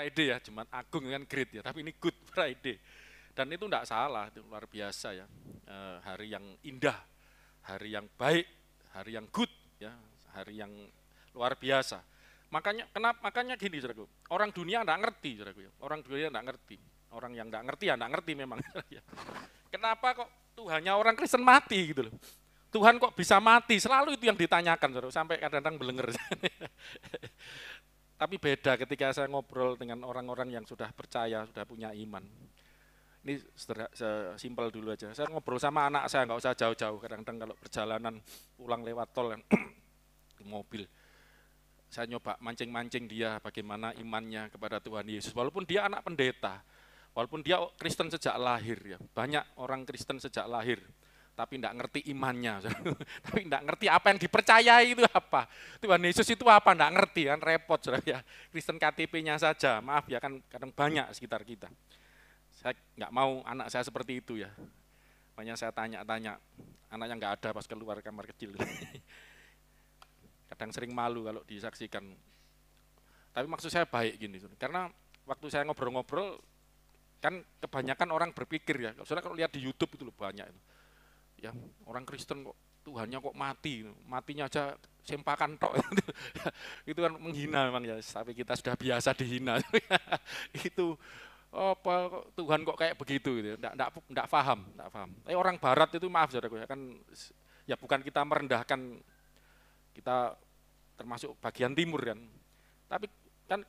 Friday ya, Jumat Agung kan great ya, tapi ini Good Friday. Dan itu enggak salah, itu luar biasa ya. Hari yang indah, hari yang baik, hari yang good ya, hari yang luar biasa. Makanya gini saudaraku, orang dunia enggak ngerti saudaraku ya. Orang dunia enggak ngerti. Orang yang enggak ngerti ya enggak ngerti memang. Kenapa kok Tuhannya orang Kristen mati gitu loh. Tuhan kok bisa mati, selalu itu yang ditanyakan saudara, sampai kadang-kadang belenger. Tapi beda ketika saya ngobrol dengan orang-orang yang sudah percaya, sudah punya iman. Ini simpel dulu aja. Saya ngobrol sama anak saya, nggak usah jauh-jauh. Kadang-kadang kalau perjalanan pulang lewat tol di mobil, saya nyoba mancing-mancing dia bagaimana imannya kepada Tuhan Yesus. Walaupun dia anak pendeta, walaupun dia Kristen sejak lahir ya, banyak orang Kristen sejak lahir, tapi tidak ngerti imannya, tapi tidak ngerti apa yang dipercayai itu apa. Tuhan Yesus itu apa, tidak ngerti kan, repot saudara ya. Kristen KTP-nya saja, maaf ya kan kadang banyak sekitar kita. Saya nggak mau anak saya seperti itu ya. Makanya saya tanya-tanya, anaknya nggak ada pas keluar kamar kecil. Kadang sering malu kalau disaksikan. Tapi maksud saya baik gini, karena waktu saya ngobrol-ngobrol, kan kebanyakan orang berpikir ya, saudara kalau lihat di YouTube itu banyak itu. Ya, orang Kristen kok Tuhannya kok mati, matinya aja sempakan tok. Itu kan menghina memang ya, tapi kita sudah biasa dihina. Itu apa Tuhan kok kayak begitu gitu. Enggak paham. Tapi orang barat itu maaf saudaraku ya kan, ya bukan kita merendahkan, kita termasuk bagian timur kan. Tapi kan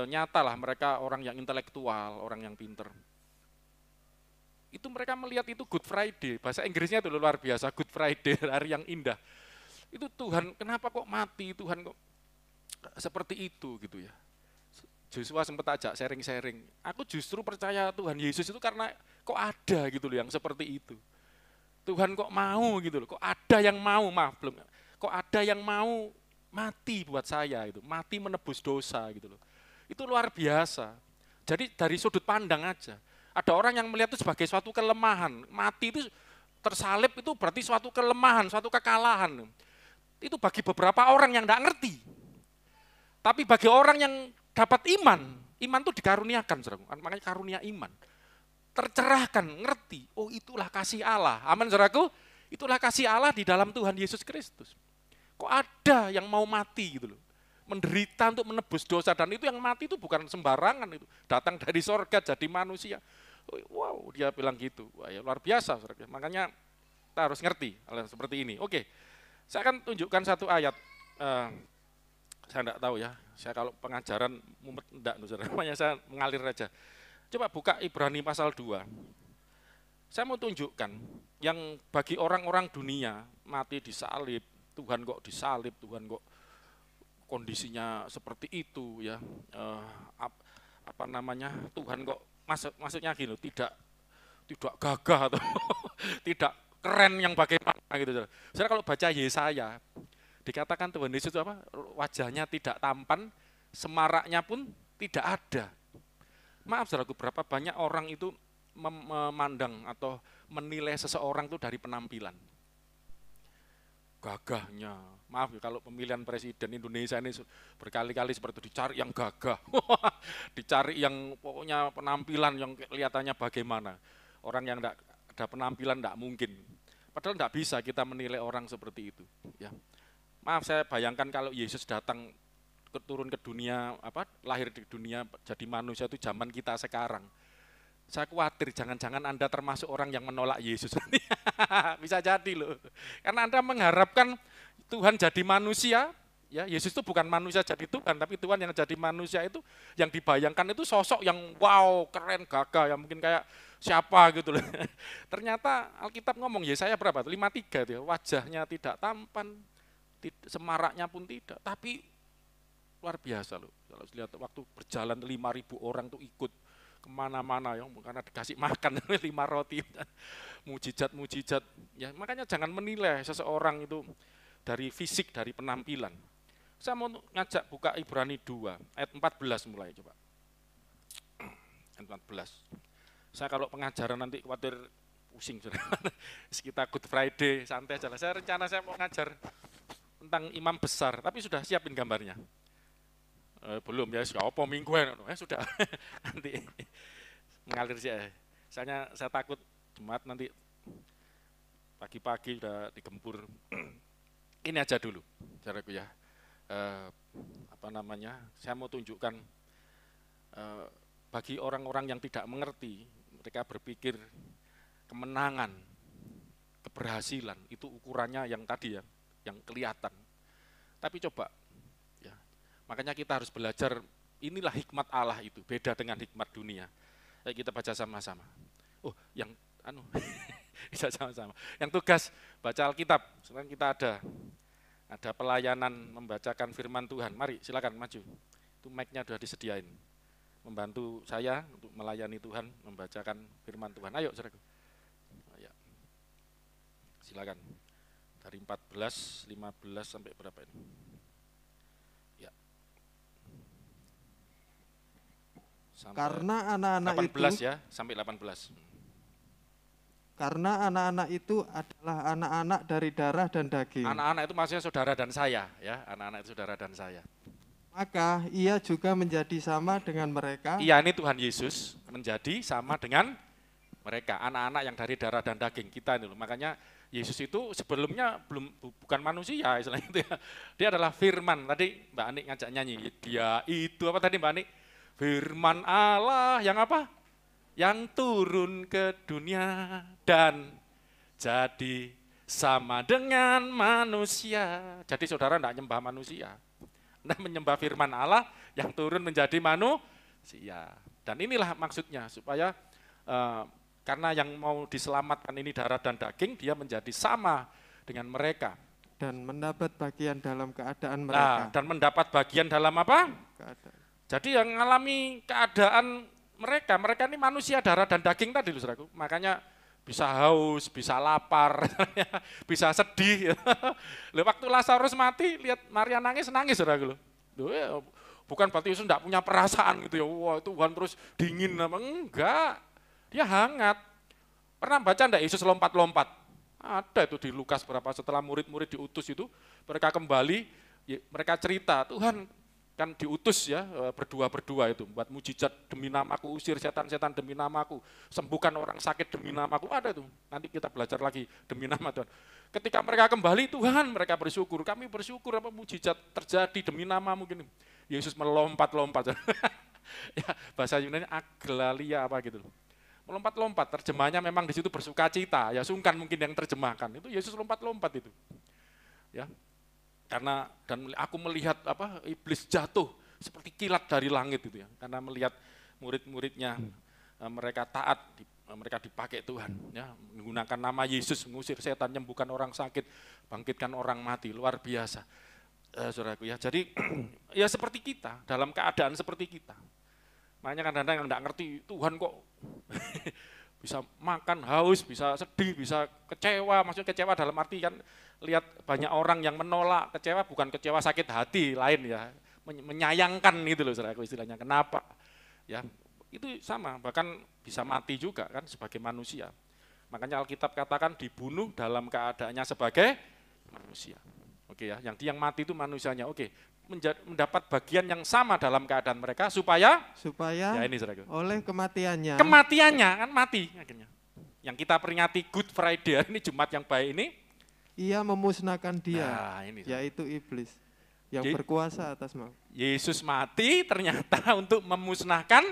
nyata lah mereka orang yang intelektual, orang yang pinter. Itu mereka melihat itu Good Friday, bahasa Inggrisnya itu luar biasa, Good Friday, hari yang indah. Itu Tuhan, kenapa kok mati, Tuhan kok seperti itu gitu ya. Joshua sempat ajak sharing-sharing, aku justru percaya Tuhan Yesus itu karena kok ada gitu loh yang seperti itu. Tuhan kok mau gitu loh, kok ada yang mau, maaf belum, kok ada yang mau mati buat saya itu, mati menebus dosa gitu loh. Itu luar biasa. Jadi dari sudut pandang aja. Ada orang yang melihat itu sebagai suatu kelemahan. Mati itu tersalib itu berarti suatu kelemahan, suatu kekalahan. Itu bagi beberapa orang yang tidak ngerti. Tapi bagi orang yang dapat iman itu dikaruniakan, saudaraku. Makanya karunia iman. Tercerahkan, ngerti. Oh itulah kasih Allah. Amin, saudaraku. Itulah kasih Allah di dalam Tuhan Yesus Kristus. Kok ada yang mau mati gitu loh. Menderita untuk menebus dosa, dan itu yang mati itu bukan sembarangan, itu datang dari sorga jadi manusia. Wow, dia bilang gitu. Wah, ya luar biasa, saudara. Makanya kita harus ngerti hal yang seperti ini. Oke, saya akan tunjukkan satu ayat. Saya enggak tahu ya, saya kalau pengajaran mumet enggak, saudara. Makanya saya mengalir aja. Coba buka Ibrani pasal 2. Saya mau tunjukkan yang bagi orang-orang dunia mati disalib, Tuhan kok disalib, Tuhan kok kondisinya seperti itu ya, apa namanya, Tuhan kok maksudnya gini, tidak gagah atau tidak keren yang bagaimana gitu. Saya kalau baca Yesaya dikatakan Tuhan Yesus itu apa, wajahnya tidak tampan, semaraknya pun tidak ada. Maaf saudaraku, berapa banyak orang itu memandang atau menilai seseorang itu dari penampilan, gagahnya. Maaf ya, kalau pemilihan presiden Indonesia ini berkali-kali seperti itu, dicari yang gagah, dicari yang pokoknya penampilan yang kelihatannya bagaimana. Orang yang tidak ada penampilan tidak mungkin. Padahal tidak bisa kita menilai orang seperti itu. Ya. Maaf, saya bayangkan kalau Yesus datang turun ke dunia, lahir di dunia jadi manusia itu zaman kita sekarang. Saya khawatir jangan-jangan Anda termasuk orang yang menolak Yesus. Bisa jadi loh. Karena Anda mengharapkan Tuhan jadi manusia, ya Yesus itu bukan manusia jadi Tuhan, tapi Tuhan yang jadi manusia itu yang dibayangkan itu sosok yang wow, keren, gagah, yang mungkin kayak siapa gitu loh. Ternyata Alkitab ngomong Yesaya berapa? 53 dia, wajahnya tidak tampan, semaraknya pun tidak, tapi luar biasa loh. Kalau lihat waktu berjalan 5.000 orang tuh ikut kemana-mana ya, karena dikasih makan 5 roti, mujizat-mujizat. Ya, makanya jangan menilai seseorang itu dari fisik, dari penampilan. Saya mau ngajak buka Ibrani 2, ayat 14 mulai coba. Ayat 14. Saya kalau pengajaran nanti khawatir pusing. Kita Good Friday, santai aja. Saya mau ngajar tentang imam besar, tapi sudah siapin gambarnya. Belum ya, apa mingguan, sudah nanti mengalir sih. Misalnya saya takut Jumat nanti pagi-pagi udah digempur. Ini aja dulu, saudaraku ya. Saya mau tunjukkan bagi orang-orang yang tidak mengerti, mereka berpikir kemenangan, keberhasilan itu ukurannya yang tadi ya, yang kelihatan. Tapi coba, ya, makanya kita harus belajar, inilah hikmat Allah itu, beda dengan hikmat dunia. Kita baca sama-sama. Oh, yang bisa sama-sama. Yang tugas baca Alkitab, sekarang kita ada pelayanan membacakan firman Tuhan. Mari silakan maju. Itu mic-nya sudah disediain. Membantu saya untuk melayani Tuhan, membacakan firman Tuhan. Ayo, saudaraku. Ya. Silakan. Dari 14, 15 sampai berapa ini? Ya. Sampai Karena anak-anak 18 itu, ya, sampai 18. karena anak-anak itu adalah anak-anak dari darah dan daging. Anak-anak itu maksudnya saudara dan saya, ya. Anak-anak itu saudara dan saya. Maka ia juga menjadi sama dengan mereka. Iya, ini Tuhan Yesus menjadi sama dengan mereka, anak-anak yang dari darah dan daging kita ini loh. Makanya Yesus itu sebelumnya bukan manusia istilahnya itu ya. Dia adalah firman. Tadi Mbak Ani ngajak nyanyi. Dia itu apa tadi Mbak Ani? Firman Allah yang apa? Yang turun ke dunia dan jadi sama dengan manusia. Jadi saudara tidak nyembah manusia. Anda menyembah firman Allah yang turun menjadi manusia. Dan inilah maksudnya, supaya karena yang mau diselamatkan ini darah dan daging, dia menjadi sama dengan mereka. Dan mendapat bagian dalam keadaan mereka. Dan mendapat bagian dalam apa? Keadaan. Jadi yang mengalami keadaan mereka ini manusia darah dan daging tadi loh saudaraku. Makanya bisa haus, bisa lapar, bisa sedih. Waktu Lazarus mati, lihat Maria nangis saudaraku. Bukan berarti Yesus tidak punya perasaan gitu ya, wah Tuhan terus dingin, enggak. Dia hangat. Pernah baca enggak Yesus lompat-lompat? Ada itu di Lukas berapa setelah murid-murid diutus itu, mereka kembali, mereka cerita, Tuhan kan diutus ya berdua-berdua itu buat mujizat demi namaku, usir setan-setan demi namaku, sembuhkan orang sakit demi namaku, ada itu. Nanti kita belajar lagi demi nama Tuhan. Ketika mereka kembali, Tuhan mereka bersyukur, kami bersyukur apa mujizat terjadi demi namamu gini. Yesus melompat-lompat. Ya, bahasa Yunani aglalia apa gitu. Melompat-lompat, terjemahnya memang di situ bersuka cita, ya sungkan mungkin yang terjemahkan. Itu Yesus lompat-lompat itu. Ya. Karena dan aku melihat apa iblis jatuh seperti kilat dari langit itu ya. Karena melihat murid-muridnya mereka taat, mereka dipakai Tuhan ya, menggunakan nama Yesus mengusir setan, menyembuhkan orang sakit, bangkitkan orang mati, luar biasa. Saudaraku ya. Jadi ya seperti kita, dalam keadaan seperti kita. Makanya kadang-kadang yang enggak ngerti, Tuhan kok bisa makan haus, bisa sedih, bisa kecewa, maksudnya kecewa dalam arti kan lihat banyak orang yang menolak, kecewa bukan kecewa sakit hati lain ya, menyayangkan gitu loh saudaraku istilahnya. Kenapa? Ya, itu sama, bahkan bisa mati juga kan sebagai manusia. Makanya Alkitab katakan dibunuh dalam keadaannya sebagai manusia. Oke ya, yang mati itu manusianya. Oke, mendapat bagian yang sama dalam keadaan mereka supaya ya ini saudaraku. Oleh kematiannya Kan mati akhirnya. Yang kita peringati Good Friday ini Jumat yang baik ini, ia memusnahkan dia, nah, ini, yaitu iblis yang berkuasa atas maut. Yesus mati ternyata untuk memusnahkan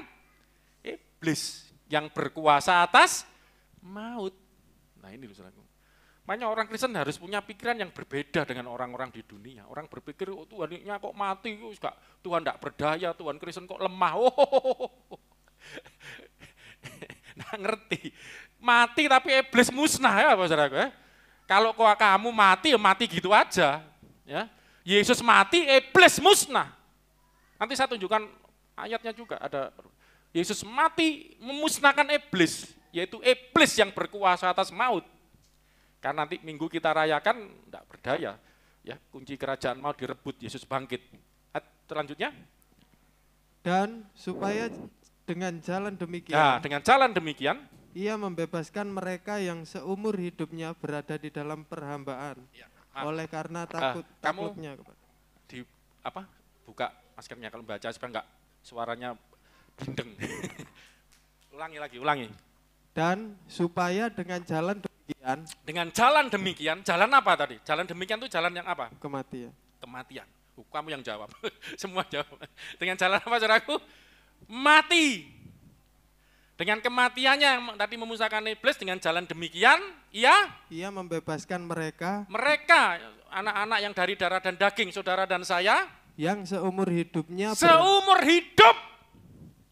iblis yang berkuasa atas maut. Nah ini loh saudaraku. Makanya orang Kristen harus punya pikiran yang berbeda dengan orang-orang di dunia. Orang berpikir, oh Tuhannya kok mati, Tuhan tidak berdaya, Tuhan Kristen kok lemah. Nah ngerti, mati tapi iblis musnah ya saudaraku ya. Kalau kamu mati, ya mati gitu aja. Ya. Yesus mati, iblis musnah. Nanti saya tunjukkan ayatnya juga ada. Yesus mati memusnahkan iblis, yaitu iblis yang berkuasa atas maut. Karena nanti minggu kita rayakan tidak berdaya, ya kunci kerajaan mau direbut, Yesus bangkit. Selanjutnya. Dan supaya dengan jalan demikian. Nah, dengan jalan demikian, ia membebaskan mereka yang seumur hidupnya berada di dalam perhambaan. Ya, oleh karena takluknya kepada. Di apa? Buka maskernya kalau baca supaya enggak suaranya bindeng. ulangi. Dan supaya dengan jalan demikian, Dengan jalan demikian, jalan apa tadi? Jalan demikian itu jalan yang apa? kematian. Kematian. Kamu yang jawab. Semua jawab. Dengan jalan apa, saudaraku? Mati. Dengan kematiannya yang tadi memusnahkan iblis, dengan jalan demikian, Ia membebaskan mereka mereka, anak-anak yang dari darah dan daging, saudara dan saya, yang seumur hidupnya seumur hidup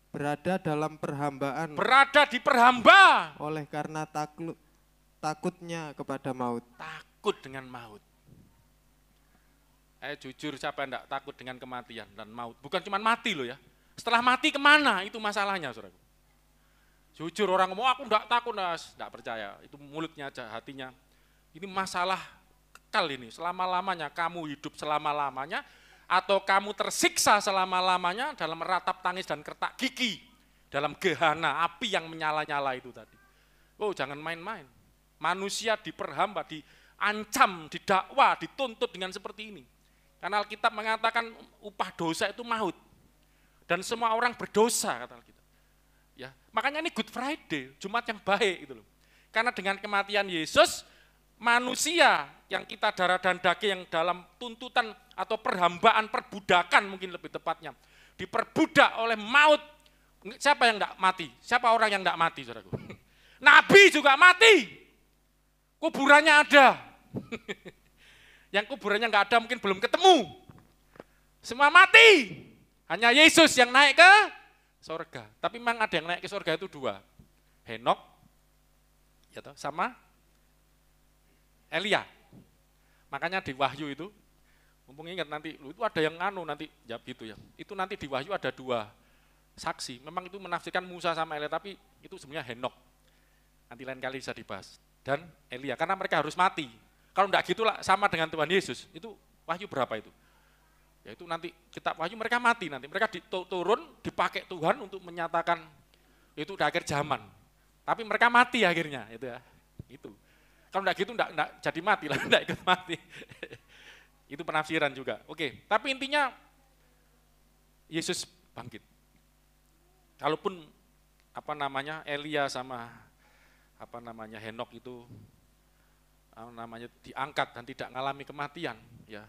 berada dalam perhambaan berada di perhamba. oleh karena takutnya kepada maut. Takut dengan maut. Jujur, siapa yang tidak takut dengan kematian dan maut? Bukan cuma mati loh ya. Setelah mati kemana? Itu masalahnya, saudara. Jujur orang ngomong, aku tidak takut, tidak percaya. Itu mulutnya aja, hatinya. Ini masalah kekal ini, selama-lamanya. Kamu hidup selama-lamanya, atau kamu tersiksa selama-lamanya dalam meratap tangis dan kertak gigi. Dalam gehana, api yang menyala-nyala itu tadi. Oh, jangan main-main. Manusia diperhamba, diancam, didakwa, dituntut dengan seperti ini. Karena Alkitab mengatakan upah dosa itu maut. Dan semua orang berdosa, kata Alkitab. Ya, makanya ini Good Friday, Jumat yang baik itu loh. Karena dengan kematian Yesus, manusia yang kita darah dan daging yang dalam tuntutan atau perhambaan, perbudakan mungkin lebih tepatnya, diperbudak oleh maut. Siapa yang tidak mati? Siapa orang yang tidak mati, saudaraku? Nabi juga mati. Kuburannya ada. Yang kuburannya nggak ada mungkin belum ketemu. Semua mati. Hanya Yesus yang naik ke surga. Tapi memang ada yang naik ke surga itu dua. Henok ya toh, sama Elia. Makanya di Wahyu itu, mumpung ingat nanti, itu ada yang nanti jawab gitu ya. Itu nanti di Wahyu ada dua saksi. Memang itu menafsirkan Musa sama Elia, tapi itu sebenarnya Henok. Nanti lain kali bisa dibahas. Dan Elia, karena mereka harus mati. Kalau enggak gitulah sama dengan Tuhan Yesus, itu Wahyu berapa itu? Yaitu nanti kitab Wahyu mereka mati nanti. Mereka turun, dipakai Tuhan untuk menyatakan itu udah akhir zaman. Tapi mereka mati akhirnya, itu ya. Itu. Kalau enggak gitu enggak jadi mati lah, enggak ikut mati. Itu penafsiran juga. Oke, tapi intinya Yesus bangkit. Kalaupun Elia sama Henok itu diangkat dan tidak mengalami kematian, ya.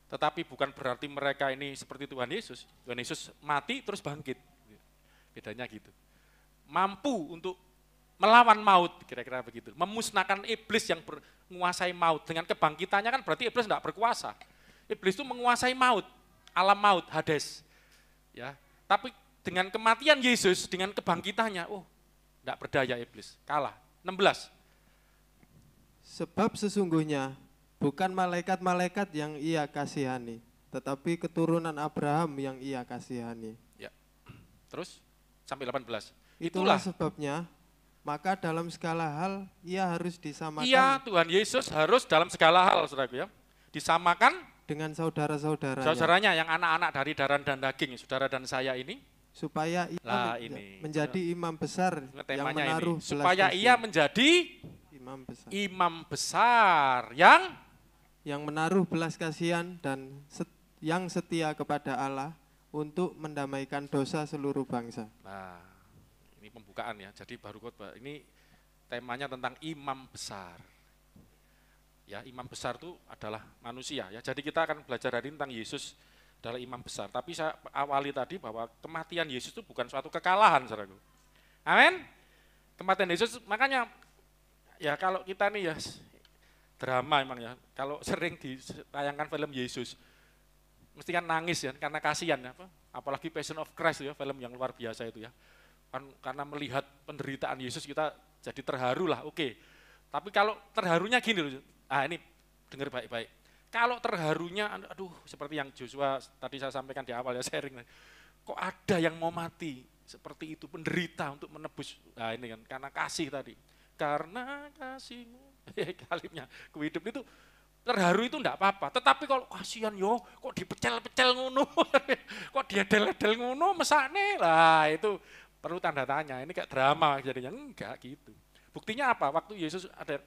Tetapi bukan berarti mereka ini seperti Tuhan Yesus. Tuhan Yesus mati terus bangkit. Bedanya gitu. Mampu untuk melawan maut, kira-kira begitu. Memusnahkan iblis yang menguasai maut. Dengan kebangkitannya kan berarti iblis tidak berkuasa. Iblis itu menguasai maut, alam maut, Hades. Ya. Tapi dengan kematian Yesus, dengan kebangkitannya, tidak berdaya iblis, kalah. 16. Sebab sesungguhnya bukan malaikat-malaikat yang ia kasihani, tetapi keturunan Abraham yang ia kasihani. Ya. Terus sampai 18. Itulah sebabnya, maka dalam segala hal ia harus disamakan. Iya, Tuhan Yesus harus dalam segala hal, saudaraku ya. Disamakan dengan saudara-saudaranya. Saudaranya yang anak-anak dari darah dan daging, saudara dan saya ini. Supaya ia menjadi imam besar yang menaruh belas kasihan. Supaya ia menjadi imam besar yang menaruh belas kasihan dan yang setia kepada Allah untuk mendamaikan dosa seluruh bangsa. Nah, ini pembukaan ya. Jadi baru khotbah ini temanya tentang imam besar. Ya, imam besar itu adalah manusia ya. Jadi kita akan belajar hari ini tentang Yesus adalah imam besar. Tapi saya awali tadi bahwa kematian Yesus itu bukan suatu kekalahan, saudaraku. Amin. Kematian Yesus, makanya ya kalau kita nih ya drama emang ya. Kalau sering ditayangkan film Yesus, mesti kan nangis ya karena kasihan ya. Apalagi Passion of Christ ya, film yang luar biasa itu ya. Kan karena melihat penderitaan Yesus kita jadi terharu lah. Oke. Tapi kalau terharunya gini loh. Ini dengar baik-baik. Kalau terharunya, aduh seperti yang Joshua tadi saya sampaikan di awal ya sharing, kok ada yang mau mati seperti itu, penderita untuk menebus, nah ini kan karena kasih tadi, karena kasihmu, kalimnya ku hidup itu terharu itu enggak apa-apa, tetapi kalau kasihan yo, kok dipecel-pecel ngono, kok dia del-del ngono, mesakne, lah itu perlu tanda tanya, ini kayak drama jadinya, enggak gitu. Buktinya apa? Waktu Yesus ada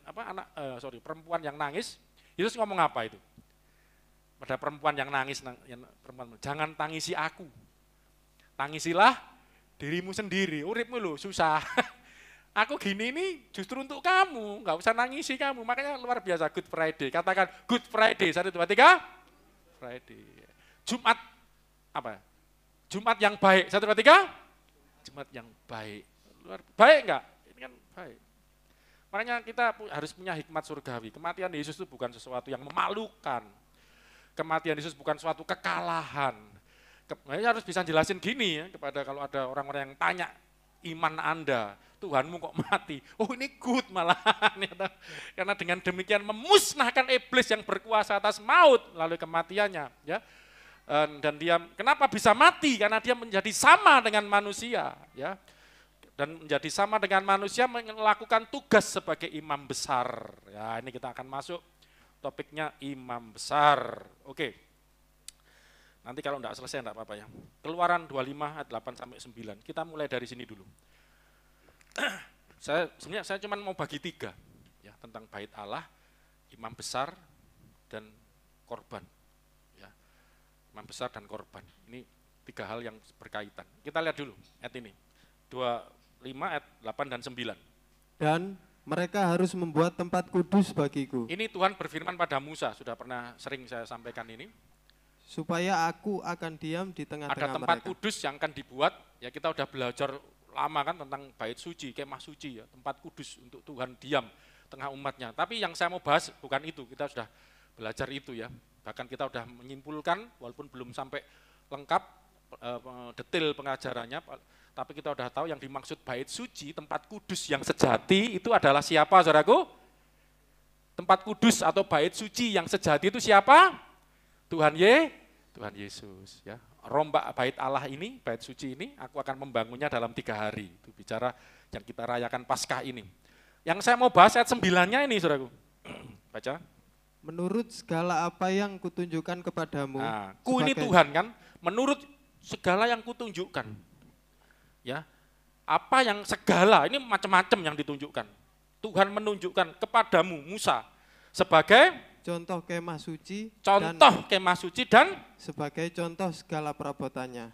perempuan yang nangis, Yesus ngomong apa itu? pada perempuan yang nangis, perempuan, jangan tangisi aku, tangisilah dirimu sendiri, uripmu loh susah. Aku gini ini justru untuk kamu, nggak usah nangisi kamu. Makanya luar biasa Good Friday. Katakan Good Friday, 1, 2, 3. Friday. Jumat apa? Jumat yang baik, 1, 2, 3. Jumat yang baik. Baik enggak? Ini kan baik. Makanya kita harus punya hikmat surgawi. Kematian Yesus itu bukan sesuatu yang memalukan. Kematian Yesus bukan suatu kekalahan. Makanya harus bisa jelasin gini ya, kepada kalau ada orang-orang yang tanya iman Anda, Tuhanmu kok mati? Oh ini good malahan. Karena dengan demikian memusnahkan iblis yang berkuasa atas maut lalu kematiannya. Ya. Dan dia kenapa bisa mati? Karena dia menjadi sama dengan manusia. Ya. Dan menjadi sama dengan manusia melakukan tugas sebagai imam besar. Ya, ini kita akan masuk topiknya imam besar. Oke. Nanti kalau enggak selesai enggak apa-apa ya. Keluaran 25 ayat 8 sampai 9. Kita mulai dari sini dulu. Sebenarnya saya cuma mau bagi 3 ya, tentang bait Allah, imam besar dan korban. Ya. Imam besar dan korban. Ini 3 hal yang berkaitan. Kita lihat dulu ayat ini. 25 ayat 8 dan 9. Dan mereka harus membuat tempat kudus bagiku. Ini Tuhan berfirman pada Musa, sudah pernah sering saya sampaikan ini. Supaya aku akan diam di tengah-tengah mereka. Ada tempat kudus yang akan dibuat, ya kita udah belajar lama kan tentang bait suci, kemah suci ya, tempat kudus untuk Tuhan diam tengah umatnya. Tapi yang saya mau bahas bukan itu, kita sudah belajar itu ya. Bahkan kita sudah menyimpulkan, walaupun belum sampai lengkap detail pengajarannya, tapi kita sudah tahu yang dimaksud bait suci, tempat kudus yang sejati itu adalah siapa, saudaraku? Tempat kudus atau bait suci yang sejati itu siapa? Tuhan Yesus ya. Rombak bait Allah ini, bait suci ini, aku akan membangunnya dalam 3 hari. Itu bicara yang kita rayakan Paskah ini. Yang saya mau bahas ayat 9-nya ini, saudaraku. Baca. Menurut segala apa yang kutunjukkan kepadamu. Nah, ini Tuhan kan, menurut segala yang kutunjukkan. Ya. Apa yang segala, ini macam-macam yang ditunjukkan. Tuhan menunjukkan kepadamu, Musa, sebagai contoh kemah suci, kemah suci dan sebagai contoh segala perabotannya.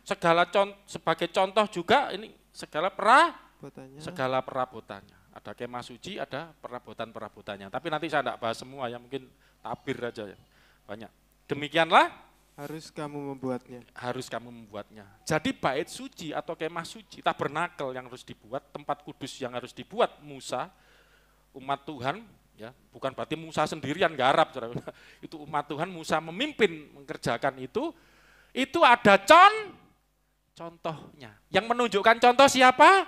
Sebagai contoh juga ini segala perabotannya. Ada kemah suci, ada perabotan-perabotannya. Tapi nanti saya tidak bahas semua ya, mungkin tabir aja ya. Banyak. Demikianlah harus kamu membuatnya. Jadi bait suci atau kemah suci, tabernakel yang harus dibuat, tempat kudus yang harus dibuat Musa, umat Tuhan. Ya, bukan berarti Musa sendirian garap, itu umat Tuhan, Musa memimpin mengerjakan itu ada contohnya. Yang menunjukkan contoh siapa?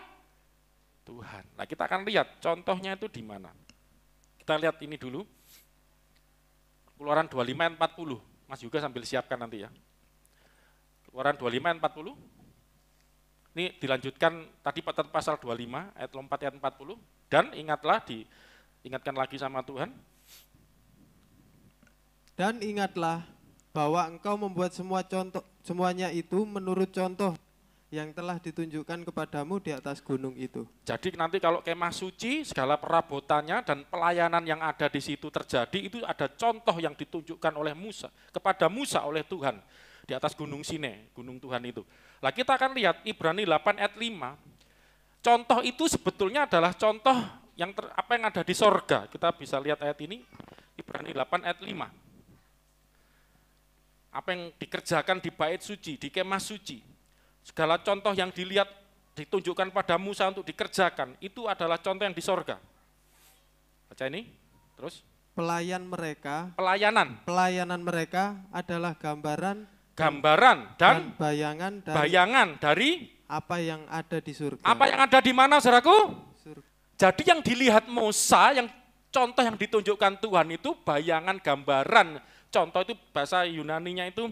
Tuhan. Nah kita akan lihat contohnya itu di mana. Kita lihat ini dulu, Keluaran 25 ayat 40, Mas juga sambil siapkan nanti ya. Keluaran 25 ayat 40, ini dilanjutkan tadi pasal 25 ayat 4 ayat 40, dan ingatkan lagi sama Tuhan. Dan ingatlah bahwa engkau membuat semuanya itu menurut contoh yang telah ditunjukkan kepadamu di atas gunung itu. Jadi nanti kalau kemah suci, segala perabotannya dan pelayanan yang ada di situ terjadi, itu ada contoh yang ditunjukkan oleh Musa, kepada Musa oleh Tuhan di atas gunung Sinai, gunung Tuhan itu. Nah kita akan lihat Ibrani 8 ayat 5, contoh itu sebetulnya adalah contoh apa yang ada di sorga. Kita bisa lihat ayat ini, Ibrani 8 ayat 5. Apa yang dikerjakan di bait suci, di kemah suci. Segala contoh yang ditunjukkan pada Musa untuk dikerjakan, itu adalah contoh yang di sorga. Baca ini, terus. Pelayanan mereka adalah gambaran dan bayangan dari apa yang ada di surga. Apa yang ada di mana, saudaraku? Jadi yang dilihat Musa, yang contoh yang ditunjukkan Tuhan itu bayangan, gambaran. Contoh itu bahasa Yunaninya itu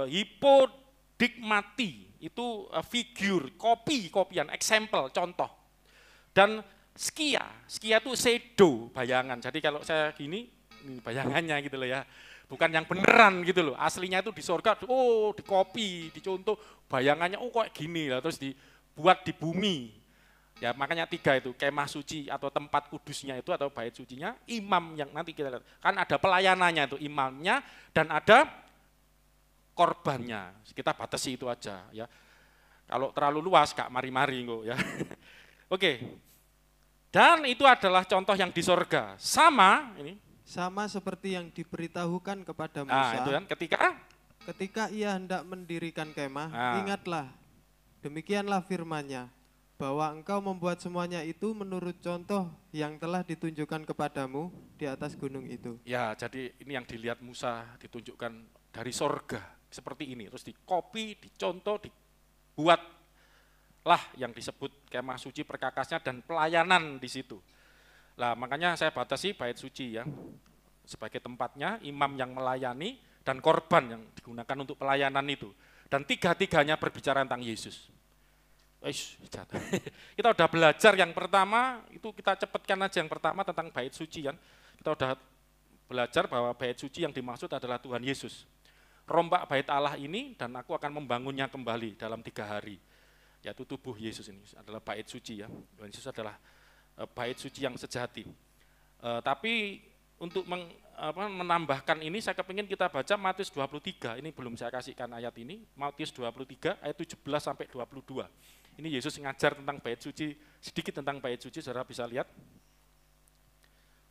hipodigmati, itu figur, kopian, example, contoh. Dan skia itu shadow, bayangan. Jadi kalau saya gini, ini bayangannya gitu loh ya. Bukan yang beneran gitu loh, aslinya itu di surga, dikopi, dicontoh, bayangannya kok gini lah, terus dibuat di bumi. Ya makanya 3 itu, kemah suci atau tempat kudusnya itu atau bait sucinya, imam yang nanti kita lihat. Kan ada pelayanannya itu, imamnya dan ada korbannya. Kita batasi itu aja ya. Kalau terlalu luas gak mari-mari kok ya. Oke. Dan itu adalah contoh yang di sorga. Sama ini. Sama seperti yang diberitahukan kepada Nah, Musa itu kan ketika ia hendak mendirikan kemah, Nah. ingatlah, demikianlah firman-Nya, bahwa engkau membuat semuanya itu menurut contoh yang telah ditunjukkan kepadamu di atas gunung itu. Ya, jadi ini yang dilihat Musa ditunjukkan dari sorga seperti ini, terus dikopi, dicontoh, dibuatlah yang disebut kemah suci perkakasnya dan pelayanan di situ. Lah makanya saya batasi bait suci ya sebagai tempatnya, imam yang melayani dan korban yang digunakan untuk pelayanan itu. Dan 3-tiganya berbicara tentang Yesus. Kita udah belajar yang pertama, itu kita cepatkan aja yang pertama tentang bait suci kan. Kita udah belajar bahwa bait suci yang dimaksud adalah Tuhan Yesus. Rombak bait Allah ini dan aku akan membangunnya kembali dalam 3 hari. Yaitu tubuh Yesus ini adalah bait suci ya. Tuhan Yesus adalah bait suci yang sejati. Tapi untuk menambahkan ini saya kepingin kita baca Matius 23, ini belum saya kasihkan ayat ini, Matius 23 ayat 17 sampai 22. Ini Yesus ngajar tentang bait suci, sedikit tentang bait suci, saudara bisa lihat.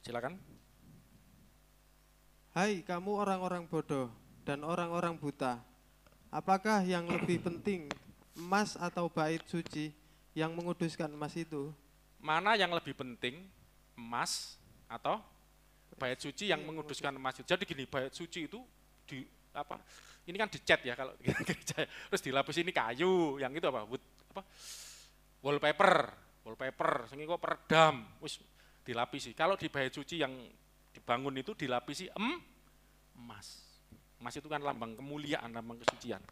Silakan. Hai kamu orang-orang bodoh dan orang-orang buta, apakah yang lebih penting, emas atau bait suci yang menguduskan emas itu? Mana yang lebih penting, emas atau bait suci yang menguduskan emas itu? Jadi gini, bait suci itu ini kan dicat ya kalau gereja, terus dilapis ini kayu, yang itu wallpaper, sing kok peredam, wis dilapisi. Kalau di bait suci yang dibangun itu dilapisi emas. Emas itu kan lambang kemuliaan, lambang kesucian.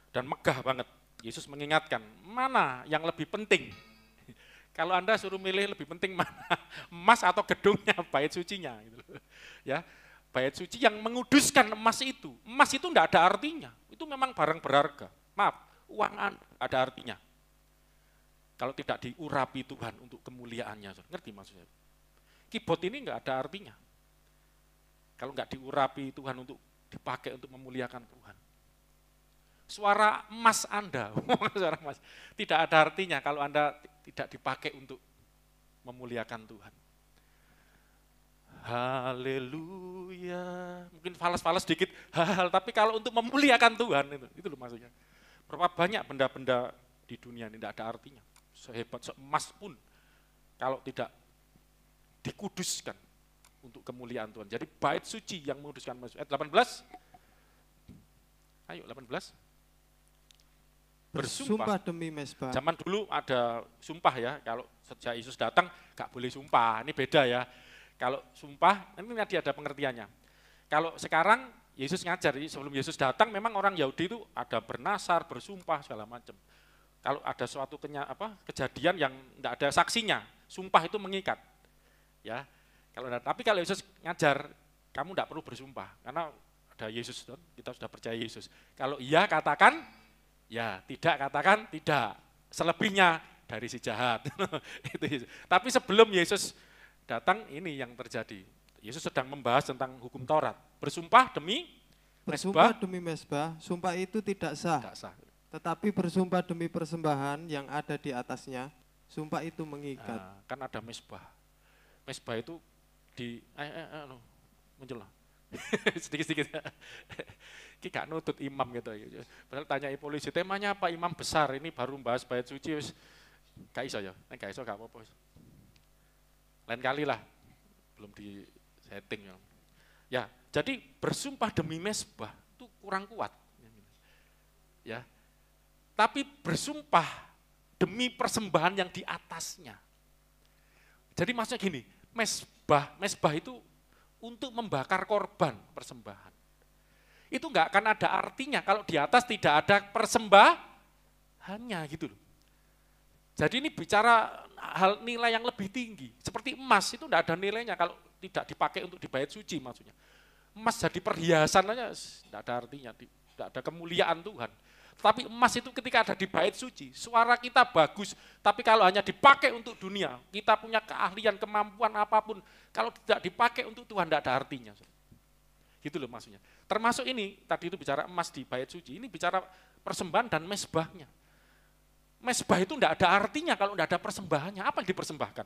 Dan megah banget. Yesus mengingatkan, mana yang lebih penting? Kalau Anda suruh milih lebih penting mana? Emas atau gedungnya, bait sucinya gitu. Ya. Bait suci yang menguduskan emas itu. Emas itu enggak ada artinya. Itu memang barang berharga. Maaf, uang ada artinya. Kalau tidak diurapi Tuhan untuk kemuliaannya. Ngerti maksudnya? Keyboard ini enggak ada artinya. Kalau enggak diurapi Tuhan untuk dipakai untuk memuliakan Tuhan. Suara emas Anda, suara emas, tidak ada artinya kalau Anda tidak dipakai untuk memuliakan Tuhan. Haleluya. Mungkin falas-falas sedikit, tapi kalau untuk memuliakan Tuhan itu loh maksudnya. Berapa banyak benda-benda di dunia ini tidak ada artinya. Sehebat emas pun kalau tidak dikuduskan untuk kemuliaan Tuhan. Jadi bait suci yang menguduskan emas. Ayat 18. Ayo 18. Bersumpah demi mesbah. Zaman dulu ada sumpah ya, kalau sejak Yesus datang gak boleh sumpah, ini beda ya. Kalau sumpah, ini tadi ada pengertiannya. Kalau sekarang Yesus ngajar, sebelum Yesus datang memang orang Yahudi itu ada bernasar, bersumpah segala macam. Kalau ada suatu kejadian yang tidak ada saksinya, sumpah itu mengikat. Ya. Tapi kalau Yesus ngajar, kamu tidak perlu bersumpah karena ada Yesus, kita sudah percaya Yesus. Kalau iya katakan ya, tidak katakan tidak. Selebihnya dari si jahat. Itu. Tapi sebelum Yesus datang ini yang terjadi. Yesus sedang membahas tentang hukum Taurat. Bersumpah demi mesbah, sumpah itu tidak sah. Tetapi bersumpah demi persembahan yang ada di atasnya, sumpah itu mengikat. Kan ada mesbah. Mesbah itu muncul lah. Sedikit-sedikit. Ki gak nutut imam gitu. Padahal tanyai polisi, temanya apa imam besar, ini baru membahas bait suci, gak iso ya, gak iso gak apa-apa. Lain kali lah, belum di setting. Ya, jadi bersumpah demi mesbah itu kurang kuat. Ya, tapi bersumpah demi persembahan yang di atasnya. Jadi maksudnya gini, mesbah itu untuk membakar korban persembahan. Itu enggak akan ada artinya kalau di atas tidak ada persembahannya gitu loh. Jadi ini bicara hal nilai yang lebih tinggi. Seperti emas itu enggak ada nilainya kalau tidak dipakai untuk di bait suci maksudnya. Emas jadi perhiasan aja enggak ada artinya, enggak ada kemuliaan Tuhan. Tapi emas itu ketika ada di bait suci, suara kita bagus, tapi kalau hanya dipakai untuk dunia, kita punya keahlian, kemampuan apapun, kalau tidak dipakai untuk Tuhan tidak ada artinya. Gitu loh maksudnya. Termasuk ini, tadi itu bicara emas di bait suci, ini bicara persembahan dan mesbahnya. Mesbah itu tidak ada artinya kalau tidak ada persembahannya. Apa yang dipersembahkan?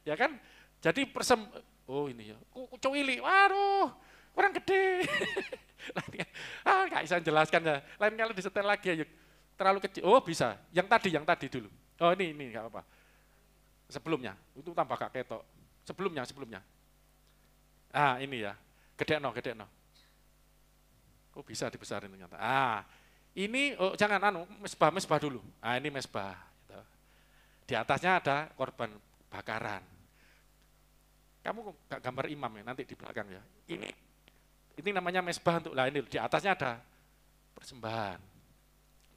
Ya kan? Jadi oh ini ya, cuwili, waduh, kurang gede. Nggak bisa jelaskan ya. Lain kali disetel lagi ya, terlalu kecil. Oh bisa, yang tadi dulu. Oh ini nggak apa-apa. Sebelumnya, itu tambah gak ketok. Sebelumnya. Ini ya, gede no. Oh bisa dibesarin ternyata. Ini jangan mesbah dulu. Ini mesbah. Gitu. Di atasnya ada korban bakaran. Kamu gak gambar imam ya nanti di belakang ya. Ini namanya mesbah untuk ini di atasnya ada persembahan.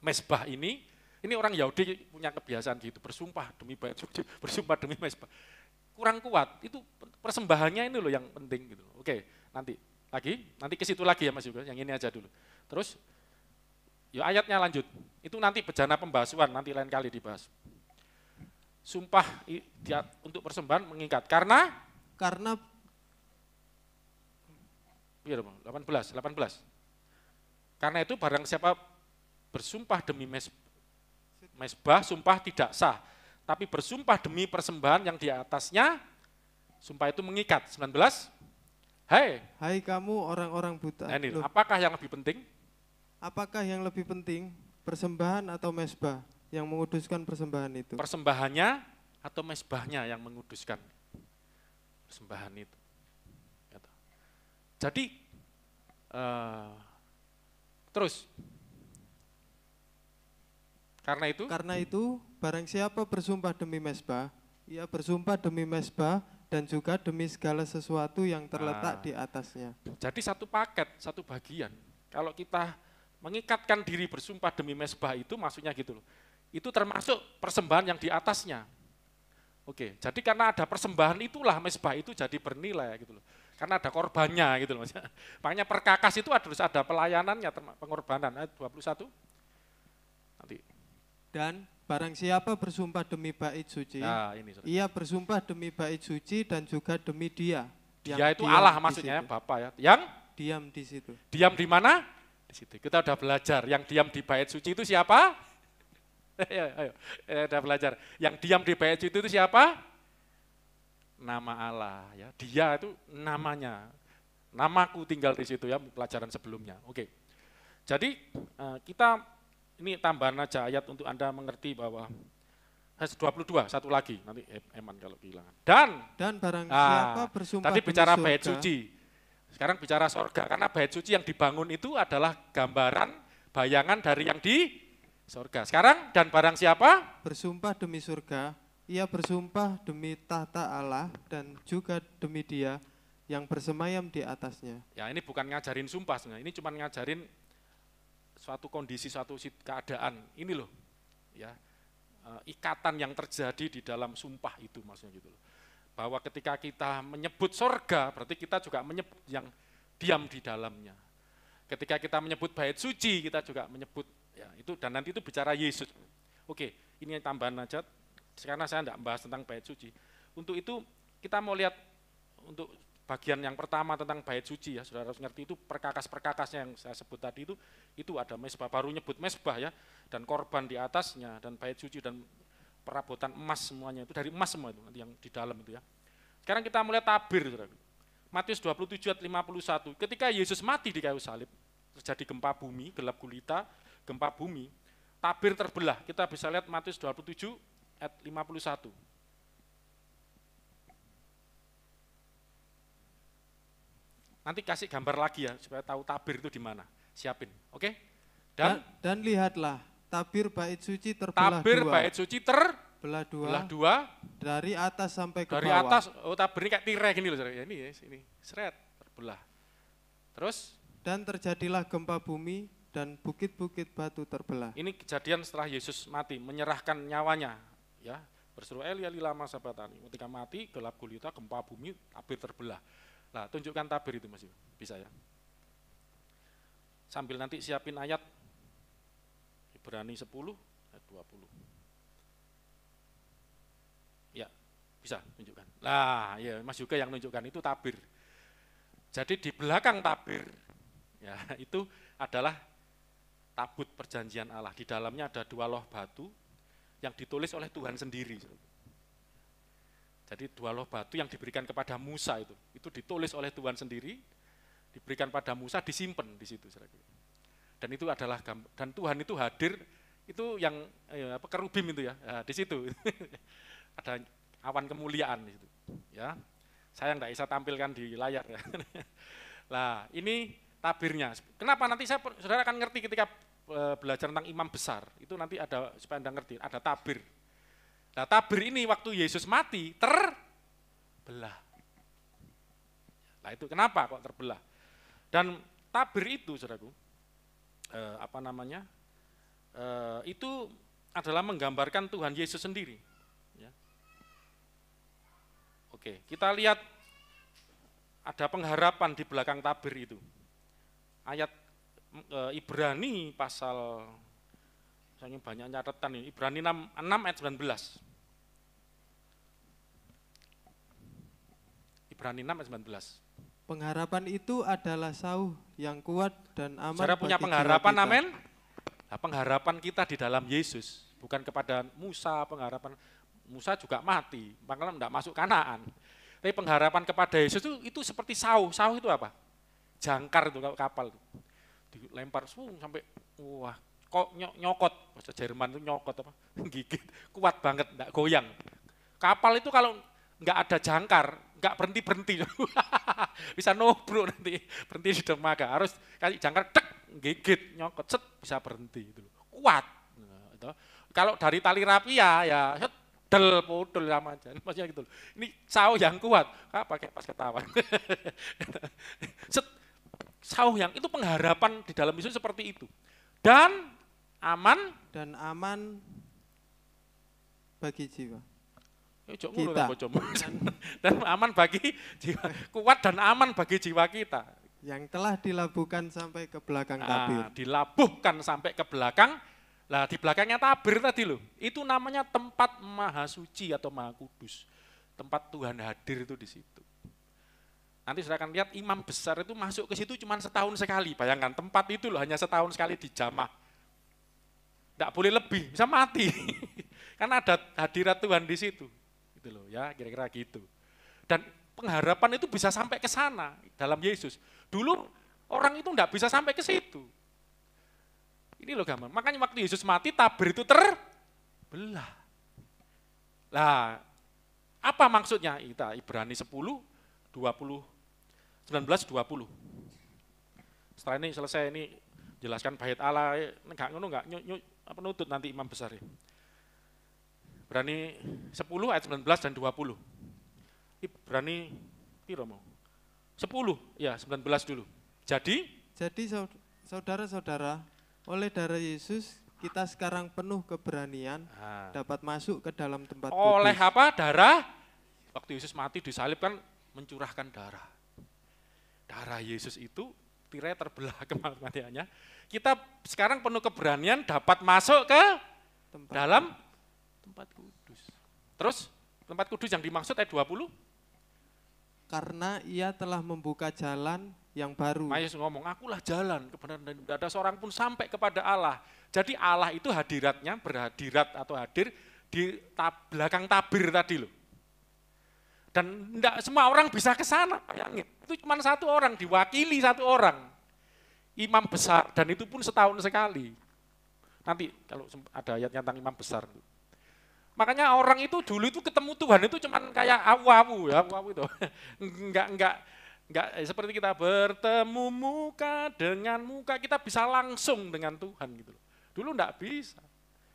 Mesbah ini orang Yahudi punya kebiasaan gitu, bersumpah demi bait suci, bersumpah demi mesbah. Kurang kuat, itu persembahannya ini loh yang penting gitu. Oke, nanti ke situ lagi ya Mas Yuga, yang ini aja dulu. Terus ya ayatnya lanjut. Itu nanti bejana pembasuhan, nanti lain kali dibahas. Sumpah untuk persembahan mengikat karena 18. Karena itu barang siapa bersumpah demi mesbah, sumpah tidak sah. Tapi bersumpah demi persembahan yang di atasnya, sumpah itu mengikat. 19. Hai kamu orang-orang buta. Apakah yang lebih penting? Apakah yang lebih penting, persembahan atau mesbah yang menguduskan persembahan itu? Persembahannya atau mesbahnya yang menguduskan persembahan itu. Jadi, terus, karena itu, barang siapa bersumpah demi mesbah, ia bersumpah demi mesbah dan juga demi segala sesuatu yang terletak di atasnya. Jadi satu paket, satu bagian. Kalau kita mengikatkan diri bersumpah demi mesbah itu, maksudnya gitu loh. Itu termasuk persembahan yang di atasnya. Oke, jadi karena ada persembahan itulah mesbah itu jadi bernilai gitu loh. Karena ada korbannya gitu loh. Makanya perkakas itu harus ada pelayanannya, pengorbanan. Ayat 21. Nanti. Dan barang siapa bersumpah demi bait suci, ia bersumpah demi bait suci dan juga demi dia. Dia itu Allah maksudnya ya, Bapa ya. Yang diam di situ. Diam di mana? Di situ. Kita udah belajar. Yang diam di bait suci itu siapa? Ayo, udah belajar. Yang diam di bait suci itu siapa? Nama Allah ya. Dia itu namanya. Namaku tinggal di situ ya, pelajaran sebelumnya. Oke. Jadi kita ini tambahan aja ayat untuk Anda mengerti bahwa 22 satu lagi nanti Eman kalau kehilangan. Dan barang siapa bersumpah tadi bicara surga, bait suci. Sekarang bicara sorga karena bait suci yang dibangun itu adalah gambaran bayangan dari yang di surga. Sekarang dan barang siapa? Bersumpah demi surga, ia bersumpah demi tahta Allah dan juga demi dia yang bersemayam di atasnya. Ya ini bukan ngajarin sumpah sebenarnya, ini cuma ngajarin suatu kondisi, suatu keadaan. Ini loh, ya ikatan yang terjadi di dalam sumpah itu maksudnya gitu loh. Bahwa ketika kita menyebut surga, berarti kita juga menyebut yang diam di dalamnya. Ketika kita menyebut bait suci, kita juga menyebut ya itu dan nanti itu bicara Yesus. Oke, ini tambahan aja. Karena saya tidak membahas tentang bait suci. Untuk itu kita mau lihat untuk bagian yang pertama tentang bait suci ya, saudara harus ngerti itu perkakas-perkakasnya yang saya sebut tadi itu ada mesbah, baru nyebut mesbah ya, dan korban di atasnya, dan bait suci dan perabotan emas semuanya itu dari emas semua itu nanti yang di dalam itu ya. Sekarang kita mulai tabir, saudara. Matius 27 ayat 51, ketika Yesus mati di kayu salib, terjadi gempa bumi, gelap gulita, gempa bumi, tabir terbelah. Kita bisa lihat Matius 27 ayat 51. Nanti kasih gambar lagi ya, supaya tahu tabir itu di mana. Siapin, oke? Dan lihatlah, tabir bait suci terbelah tabir dua. Bait suci terbelah dua. Dari atas sampai ke dari bawah. Dari atas, tabir ini kayak tirai gini loh, ya ini, seret, terbelah. Terus? Dan terjadilah gempa bumi dan bukit-bukit batu terbelah. Ini kejadian setelah Yesus mati, menyerahkan nyawanya. Ya, berseru Eli lama sabatani. Ketika mati, gelap gulita, gempa bumi, tabir terbelah. Nah, tunjukkan tabir itu Mas, bisa ya. Sambil nanti siapin ayat Ibrani 10 ayat 20. Ya, bisa tunjukkan. Lah, ya Mas juga yang menunjukkan itu tabir. Jadi di belakang tabir, ya itu adalah tabut perjanjian Allah. Di dalamnya ada 2 loh batu yang ditulis oleh Tuhan sendiri. Jadi 2 loh batu yang diberikan kepada Musa itu ditulis oleh Tuhan sendiri, diberikan pada Musa, disimpan di situ. Dan itu adalah dan Tuhan itu hadir itu yang kerubim itu ya, di situ ada awan kemuliaan di situ. Ya, saya nggak bisa tampilkan di layar ya. Nah ini tabirnya. Kenapa nanti saudara akan ngerti ketika belajar tentang imam besar itu nanti ada supaya Anda ngerti ada tabir. Nah tabir ini waktu Yesus mati terbelah. Nah itu kenapa kok terbelah? Dan tabir itu saudaraku itu adalah menggambarkan Tuhan Yesus sendiri. Ya. Oke, kita lihat ada pengharapan di belakang tabir itu. Ayat Ibrani pasal, misalnya banyak catatan ini, Ibrani 6 ayat 19. Ibrani 6 ayat 19. Pengharapan itu adalah sauh yang kuat dan aman. Saudara punya pengharapan, amin? Nah, pengharapan kita di dalam Yesus, bukan kepada Musa, pengharapan Musa juga mati, makanya tidak masuk Kanaan. Tapi pengharapan kepada Yesus itu seperti sauh itu apa? Jangkar itu kapal itu. Dilempar sampai wah, kok nyokot, bahasa Jerman itu nyokot apa? Gigit, kuat banget, enggak goyang. Kapal itu kalau enggak ada jangkar, enggak berhenti. Bisa nobruk nanti, berhenti di dermaga. Harus kasih jangkar, tek, gigit, nyokot, set, bisa berhenti. Gitu. Kuat. Nah, itu. Kalau dari tali rapia, ya del podol sama aja. Maksudnya gitu. Ini sauh yang kuat. Pakai pas ketawa. Set, sauh yang itu pengharapan di dalam Yesus seperti itu. Dan aman bagi jiwa. Kita. Dan aman bagi jiwa, kuat dan aman bagi jiwa kita. Yang telah dilabuhkan sampai ke belakang tabir. Dilabuhkan sampai ke belakang, lah di belakangnya tabir tadi loh. Itu namanya tempat maha suci atau maha kudus. Tempat Tuhan hadir itu di situ. Nanti saudara akan lihat imam besar itu masuk ke situ cuma setahun sekali. Bayangkan tempat itu loh hanya setahun sekali dijamah. Tidak boleh lebih, bisa mati. Karena ada hadirat Tuhan di situ. Gitu loh ya, kira-kira gitu. Dan pengharapan itu bisa sampai ke sana dalam Yesus. Dulu orang itu enggak bisa sampai ke situ. Ini loh gambar. Makanya waktu Yesus mati tabir itu terbelah. Lah, apa maksudnya? Kita Ibrani 10 19-20. Setelah ini selesai ini jelaskan bait Allah, enggak ngono enggak nutut nanti imam besar ya. Ibrani 10 ayat 19 dan 20. Ibrani piro mau? 10, ya 19 dulu. Jadi saudara-saudara, oleh darah Yesus kita sekarang penuh keberanian dapat masuk ke dalam tempat kudus. Oleh apa? Darah. Waktu Yesus mati disalib kan mencurahkan darah. Darah Yesus itu tirai terbelah kematiannya. Kita sekarang penuh keberanian dapat masuk ke dalam tempat kudus. Terus tempat kudus yang dimaksud ayat 20? Karena ia telah membuka jalan yang baru. Yesus ngomong, akulah jalan kebenaran dan tidak ada seorang pun sampai kepada Allah. Jadi Allah itu hadiratnya berhadirat atau hadir di belakang tabir tadi loh. Dan tidak semua orang bisa ke sana. Itu cuma satu orang, diwakili satu orang. Imam besar, dan itu pun setahun sekali. Nanti kalau ada ayatnya tentang imam besar. Makanya orang itu dulu itu ketemu Tuhan itu cuman kayak awu-awu ya, awu-awu itu. Enggak seperti kita bertemu muka dengan muka, kita bisa langsung dengan Tuhan gitu. Dulu enggak bisa.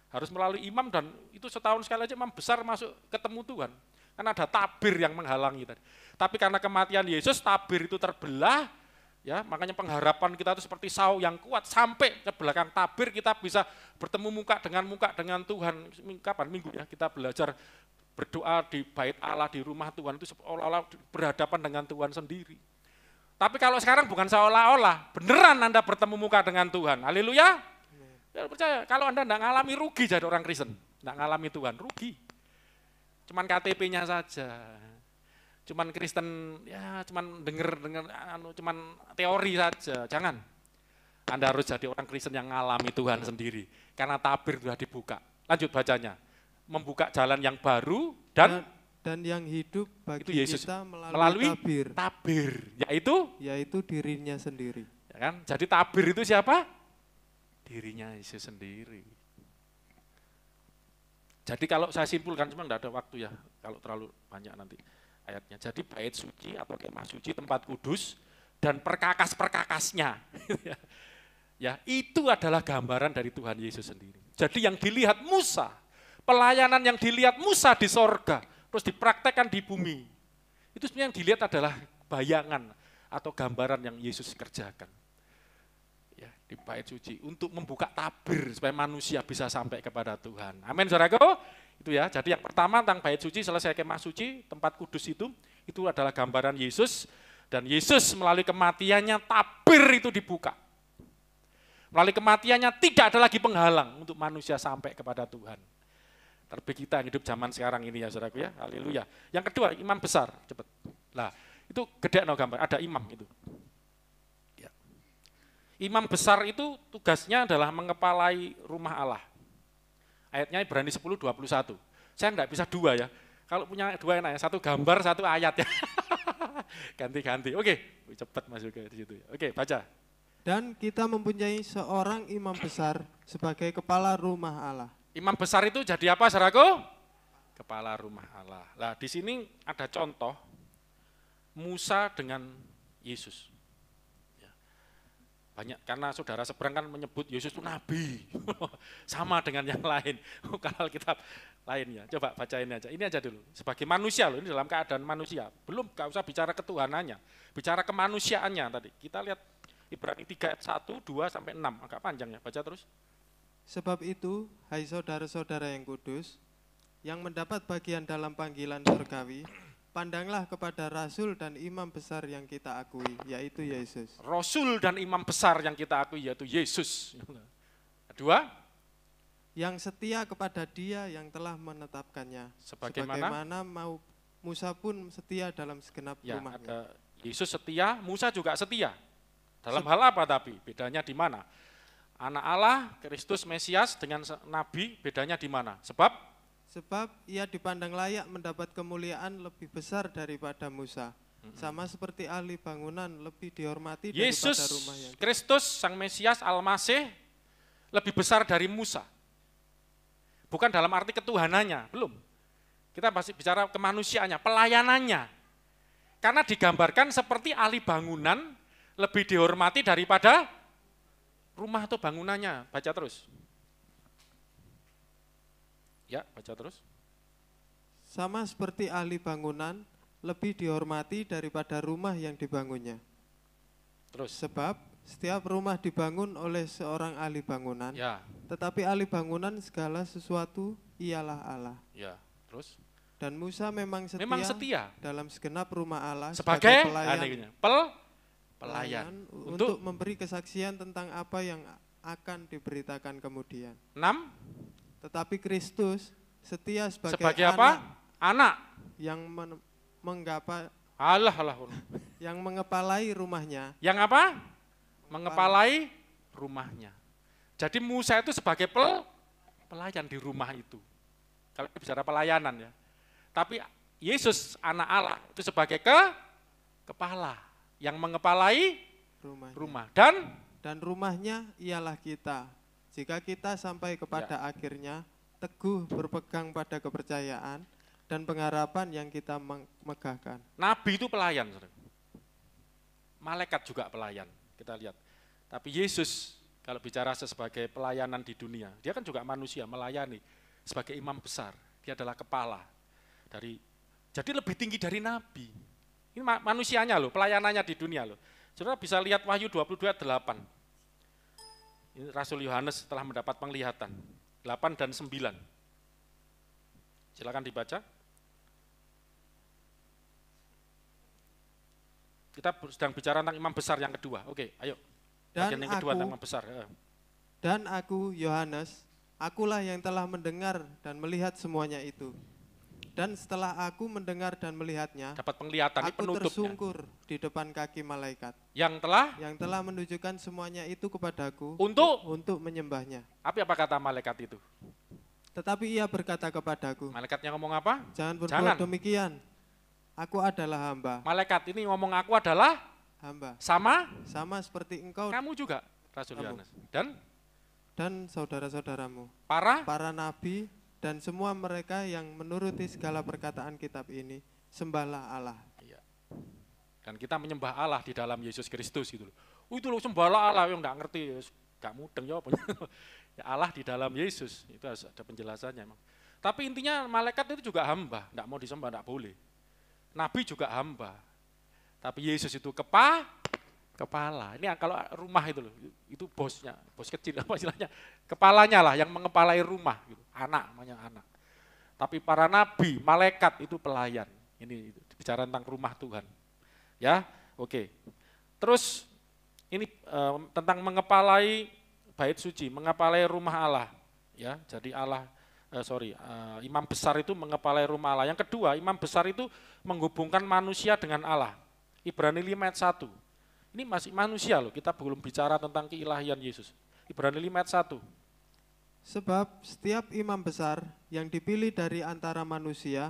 Harus melalui imam dan itu setahun sekali aja imam besar masuk ketemu Tuhan. Karena ada tabir yang menghalangi tadi. Tapi karena kematian Yesus, tabir itu terbelah, ya, makanya pengharapan kita itu seperti sauh yang kuat sampai ke belakang tabir kita bisa bertemu muka dengan Tuhan. Kapan minggu ya kita belajar berdoa di bait Allah di rumah Tuhan itu seolah-olah berhadapan dengan Tuhan sendiri. Tapi kalau sekarang bukan seolah-olah, beneran Anda bertemu muka dengan Tuhan. Haleluya. Ya percaya, kalau Anda tidak ngalami rugi jadi orang Kristen, tidak ngalami Tuhan, rugi. Cuman KTP-nya saja, cuman Kristen, ya cuman denger, cuman teori saja, jangan. Anda harus jadi orang Kristen yang ngalami Tuhan sendiri, karena tabir sudah dibuka. Lanjut bacanya, membuka jalan yang baru dan yang hidup bagi itu Yesus kita melalui tabir, yaitu dirinya sendiri. Ya kan? Jadi tabir itu siapa? Dirinya Yesus sendiri. Jadi kalau saya simpulkan, cuma tidak ada waktu ya, kalau terlalu banyak nanti ayatnya. Jadi bait suci atau kemah suci, tempat kudus, dan perkakas-perkakasnya. Ya, itu adalah gambaran dari Tuhan Yesus sendiri. Jadi yang dilihat Musa, pelayanan yang dilihat Musa di sorga, terus dipraktekkan di bumi, itu sebenarnya yang dilihat adalah bayangan atau gambaran yang Yesus kerjakan. Ya, di bait suci untuk membuka tabir supaya manusia bisa sampai kepada Tuhan. Amin, saudaraku. Itu ya. Jadi yang pertama tentang bait suci, selesai kemah suci, tempat kudus itu adalah gambaran Yesus, dan Yesus melalui kematiannya tabir itu dibuka. Melalui kematiannya tidak ada lagi penghalang untuk manusia sampai kepada Tuhan. Terlebih kita yang hidup zaman sekarang ini ya, saudaraku ya. Haleluya. Yang kedua, imam besar, cepat. Nah, itu gede no gambar, ada imam itu. Imam besar itu tugasnya adalah mengepalai rumah Allah. Ayatnya Ibrani 10:21. Saya enggak bisa dua ya. Kalau punya dua enak ya, satu gambar, satu ayat ya. Ganti-ganti. Oke, cepat masuk ke situ ya. Oke, baca. Dan kita mempunyai seorang imam besar sebagai kepala rumah Allah. Imam besar itu jadi apa, saudaraku? Kepala rumah Allah. Nah, di sini ada contoh Musa dengan Yesus. Banyak, karena saudara seberang kan menyebut Yesus itu nabi, sama dengan yang lain, kalau kitab lainnya. Coba bacain aja, ini aja dulu, sebagai manusia loh, ini dalam keadaan manusia, belum gak usah bicara ketuhanannya, bicara kemanusiaannya tadi. Kita lihat Ibrani 3 ayat 1, 2 sampai 6, agak panjang ya, baca terus. Sebab itu, hai saudara-saudara yang kudus, yang mendapat bagian dalam panggilan surgawi, pandanglah kepada Rasul dan Imam besar yang kita akui, yaitu Yesus. Rasul dan Imam besar yang kita akui, yaitu Yesus. Kedua, yang setia kepada Dia yang telah menetapkannya. Sebagaimana Musa pun setia dalam segenap ya, rumahnya. ada Yesus setia, Musa juga setia. Dalam hal apa tapi? Bedanya di mana? Anak Allah, Kristus Mesias dengan Nabi, bedanya di mana? Sebab ia dipandang layak mendapat kemuliaan lebih besar daripada Musa. Sama seperti ahli bangunan lebih dihormati Yesus, daripada rumah yang Kristus, Sang Mesias, Al-Masih lebih besar dari Musa. Bukan dalam arti ketuhanannya, belum. Kita masih bicara kemanusiaannya, pelayanannya. Karena digambarkan seperti ahli bangunan lebih dihormati daripada rumah atau bangunannya. Baca terus. Ya, baca terus. Sama seperti ahli bangunan lebih dihormati daripada rumah yang dibangunnya. Terus. Sebab setiap rumah dibangun oleh seorang ahli bangunan. Ya. Tetapi ahli bangunan segala sesuatu ialah Allah. Ya, terus. Dan Musa memang setia dalam segenap rumah Allah sebagai pelayan untuk memberi kesaksian tentang apa yang akan diberitakan kemudian. 6. Tetapi Kristus setia sebagai apa? Anak yang yang mengepalai rumahnya. Yang apa? Mengepalai rumahnya. Jadi Musa itu sebagai pelayan di rumah itu. Kalau bicara pelayanan ya. Tapi Yesus anak Allah itu sebagai kepala yang mengepalai rumah. Dan rumahnya ialah kita. Jika kita sampai kepada akhirnya, teguh berpegang pada kepercayaan dan pengharapan yang kita megahkan. Nabi itu pelayan, malaikat juga pelayan, kita lihat. Tapi Yesus kalau bicara sebagai pelayanan di dunia, dia kan juga manusia, melayani sebagai imam besar, dia adalah kepala. Jadi lebih tinggi dari Nabi. Ini manusianya loh, pelayanannya di dunia loh. Saudara bisa lihat Wahyu 22 ayat 8. Ini Rasul Yohanes setelah mendapat penglihatan, 8 dan 9. Silakan dibaca. Kita sedang bicara tentang imam besar yang kedua. Oke, ayo. Bagian yang kedua tentang imam besar. Dan aku, Yohanes, akulah yang telah mendengar dan melihat semuanya itu. Dan setelah aku mendengar dan melihatnya, Dapat penglihatan, ini aku penutupnya. tersungkur di depan kaki malaikat Yang telah menunjukkan semuanya itu kepadaku untuk menyembahnya. apa kata malaikat itu? Tetapi ia berkata kepadaku, Malaikatnya ngomong apa? jangan berbuat Jangan. demikian. Aku adalah hamba. Malaikat ini ngomong aku adalah Hamba. sama Sama seperti engkau kamu juga, Rasul Kamu. Yohanes. Dan saudara-saudaramu, para para nabi dan semua mereka yang menuruti segala perkataan kitab ini, sembahlah Allah. iya. Dan kita menyembah Allah di dalam Yesus Kristus gitu loh. Itu loh sembahlah Allah yang nggak ngerti, nggak mudeng ya apa. Ya Allah di dalam Yesus, itu harus ada penjelasannya emang. Tapi intinya malaikat itu juga hamba, nggak mau disembah, nggak boleh. Nabi juga hamba. Tapi Yesus itu kepala. Ini kalau rumah itu loh, itu bosnya, bos kecil apa istilahnya, kepalanya lah yang mengepalai rumah, gitu. Anak namanya anak. Tapi para nabi, malaikat itu pelayan. Ini bicara tentang rumah Tuhan. Ya, oke. Terus ini tentang mengepalai bait suci, mengepalai rumah Allah. Ya, jadi imam besar itu mengepalai rumah Allah. Yang kedua, imam besar itu menghubungkan manusia dengan Allah. Ibrani 5 ayat 1. Ini masih manusia loh, kita belum bicara tentang keilahian Yesus. Ibrani 5 ayat 1. Sebab setiap imam besar yang dipilih dari antara manusia,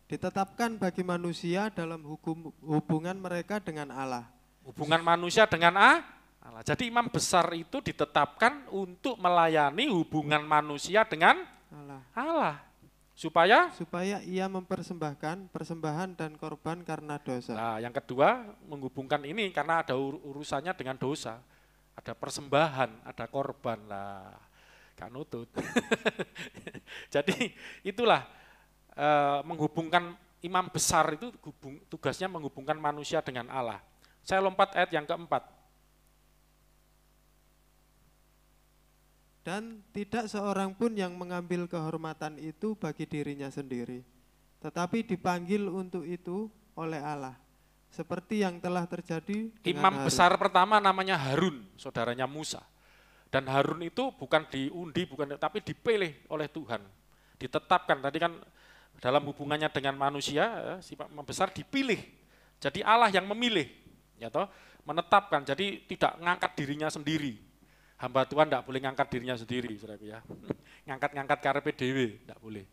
ditetapkan bagi manusia dalam hubungan mereka dengan Allah. Hubungan manusia dengan Allah. Jadi imam besar itu ditetapkan untuk melayani hubungan manusia dengan Allah. Supaya ia mempersembahkan persembahan dan korban karena dosa. Nah, yang kedua menghubungkan ini karena ada urusannya dengan dosa. Ada persembahan, ada korban lah. Kan nutut. Jadi itulah menghubungkan imam besar itu tugasnya menghubungkan manusia dengan Allah. Saya lompat ayat yang keempat. Dan tidak seorang pun yang mengambil kehormatan itu bagi dirinya sendiri, tetapi dipanggil untuk itu oleh Allah, seperti yang telah terjadi dengan Imam Harun. besar pertama namanya Harun, saudaranya Musa. Dan Harun itu bukan diundi, tapi dipilih oleh Tuhan. Ditetapkan, tadi kan dalam hubungannya dengan manusia, si imam besar dipilih. Jadi Allah yang memilih, ya toh, menetapkan, jadi tidak ngangkat dirinya sendiri. Hamba Tuhan tidak boleh ngangkat dirinya sendiri, saudaraku ya. Ngangkat-ngangkat karepe dhewe, tidak boleh.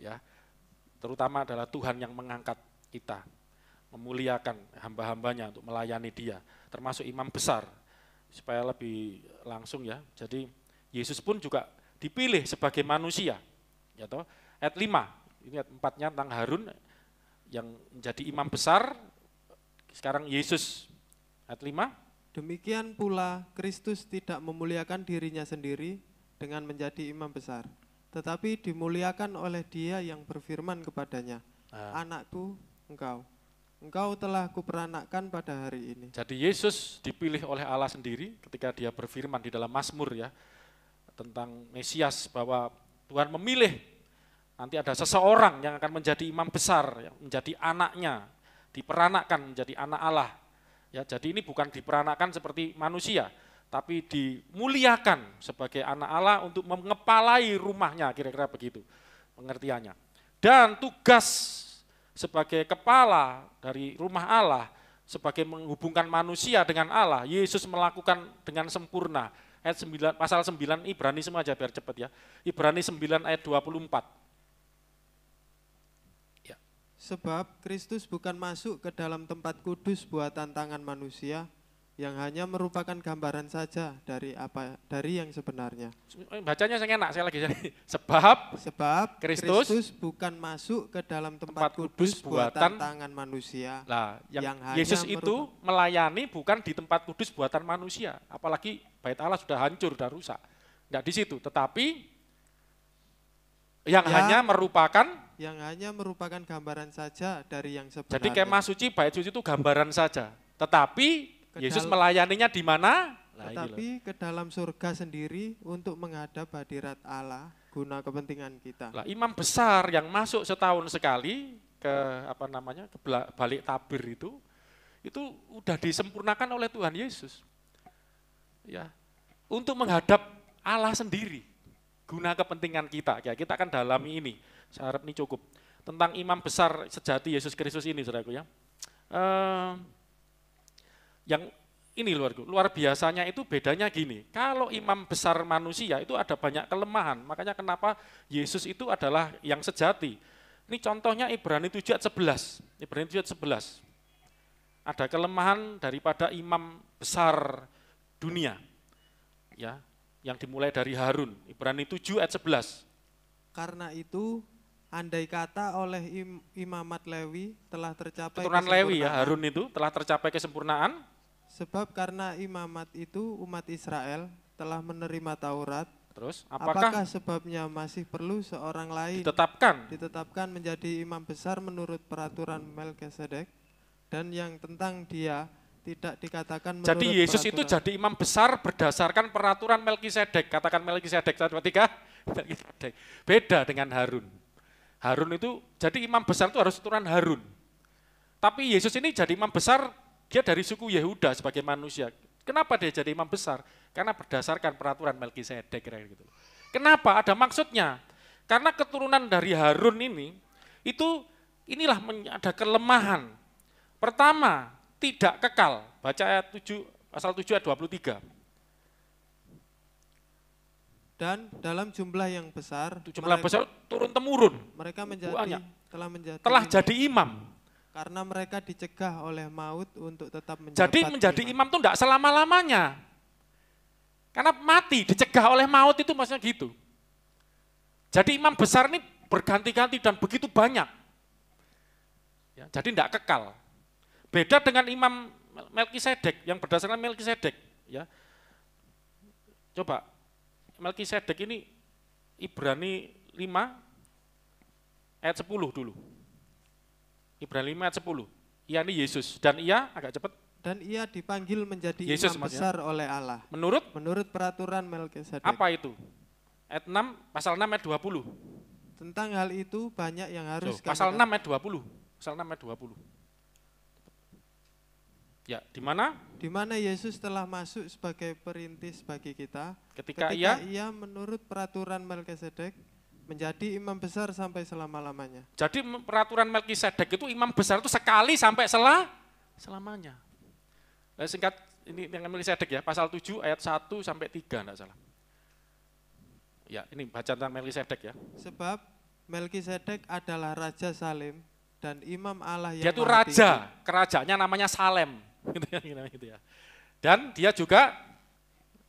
Ya. Terutama adalah Tuhan yang mengangkat kita, memuliakan hamba-hambanya untuk melayani Dia, termasuk imam besar, supaya lebih langsung ya. Jadi Yesus pun juga dipilih sebagai manusia. Ya toh. Ayat 5, ini ayat 4-nya tentang Harun yang menjadi imam besar, sekarang Yesus. Ayat 5. Demikian pula Kristus tidak memuliakan dirinya sendiri dengan menjadi imam besar, tetapi dimuliakan oleh Dia yang berfirman kepadanya, Anakku, engkau telah kuperanakkan pada hari ini. Jadi Yesus dipilih oleh Allah sendiri ketika Dia berfirman di dalam Mazmur ya, tentang Mesias, bahwa Tuhan memilih nanti ada seseorang yang akan menjadi imam besar, yang menjadi anaknya, diperanakkan menjadi anak Allah. Ya, jadi ini bukan diperanakkan seperti manusia, tapi dimuliakan sebagai anak Allah untuk mengepalai rumahnya, kira-kira begitu pengertiannya. Dan tugas sebagai kepala dari rumah Allah, sebagai menghubungkan manusia dengan Allah, Yesus melakukan dengan sempurna. Ayat 9, pasal 9 Ibrani semua aja biar cepat ya. Ibrani 9 ayat 24. Sebab Kristus bukan masuk ke dalam tempat kudus buatan tangan manusia, yang hanya merupakan gambaran saja dari yang sebenarnya. Bacanya saya enak, saya lagi jadi. Sebab Kristus bukan masuk ke dalam tempat kudus buatan tangan manusia. Nah, yang Yesus itu melayani bukan di tempat kudus buatan manusia, apalagi bait Allah sudah hancur, sudah rusak. Enggak di situ, tetapi yang hanya merupakan gambaran saja dari yang sebenarnya. Jadi kemah suci, bait suci itu gambaran saja. Tetapi Yesus melayaninya di mana? Tetapi ke dalam surga sendiri untuk menghadap hadirat Allah guna kepentingan kita. Lah, imam besar yang masuk setahun sekali ke balik tabir itu udah disempurnakan oleh Tuhan Yesus. ya, untuk menghadap Allah sendiri, guna kepentingan kita. Ya, kita akan dalami ini. Saya harap ini cukup. Tentang imam besar sejati Yesus Kristus ini, saudaraku ya. Yang ini luar biasanya itu bedanya gini. Kalau imam besar manusia itu ada banyak kelemahan. Makanya kenapa Yesus itu adalah yang sejati. Ini contohnya Ibrani 7 ayat 11. Ibrani 7 ayat 11. Ada kelemahan daripada imam besar dunia. Ya, yang dimulai dari Harun. Ibrani 7 ayat 11. Karena itu, andai kata oleh imamat Lewi telah tercapai Keturunan Lewi ya, kesempurnaan, Harun itu telah tercapai kesempurnaan. sebab karena imamat itu umat Israel telah menerima Taurat, Terus, apakah sebabnya masih perlu seorang lain ditetapkan menjadi imam besar menurut peraturan Melkisedek, dan yang tentang dia tidak dikatakan menurut Jadi Yesus itu peraturan. jadi imam besar berdasarkan peraturan Melkisedek. Katakan Melkisedek, 1, 2, 3. Melkisedek. Beda dengan Harun. Harun itu, jadi imam besar itu harus keturunan Harun. Tapi Yesus ini jadi imam besar, dia dari suku Yehuda sebagai manusia. Kenapa dia jadi imam besar? Karena berdasarkan peraturan Melkisedek. Gitu. Kenapa? Ada maksudnya. Karena keturunan dari Harun ini, inilah ada kelemahan. Pertama, tidak kekal. Baca ayat 7, pasal 7 ayat 23. Dan dalam jumlah yang besar, Jumlah besar turun-temurun. mereka telah jadi imam. Karena mereka dicegah oleh maut untuk tetap Jadi menjadi imam itu tidak selama-lamanya. Karena mati, dicegah oleh maut itu maksudnya gitu. Jadi imam besar ini berganti-ganti dan begitu banyak. Ya, jadi tidak kekal. Beda dengan imam Melkisedek yang berdasarkan Melkisedek. Ya. Coba, Melkisedek ini Ibrani 5 ayat 10 dulu. Ibrani 5 ayat 10. Ia ini Yesus dan ia agak cepat. Dan ia dipanggil menjadi Yesus, imam besar oleh Allah. Menurut peraturan Melkisedek. apa itu? Ayat 6, pasal 6 ayat 20. Tentang hal itu banyak yang harus pasal 6 ayat 20. Pasal 6 ayat 20. Ya, di mana? Di mana Yesus telah masuk sebagai perintis bagi kita. Ketika ia menurut peraturan Melkisedek menjadi imam besar sampai selama-lamanya. Jadi peraturan Melkisedek itu imam besar itu sekali sampai selamanya. Singkat ini dengan Melkisedek ya, pasal 7 ayat 1 sampai 3 enggak salah. Ya, ini baca tentang Melkisedek ya. Sebab Melkisedek adalah Raja Salem dan imam Allah yang dia itu raja, kerajaannya namanya Salem. Gitu ya. Dan dia juga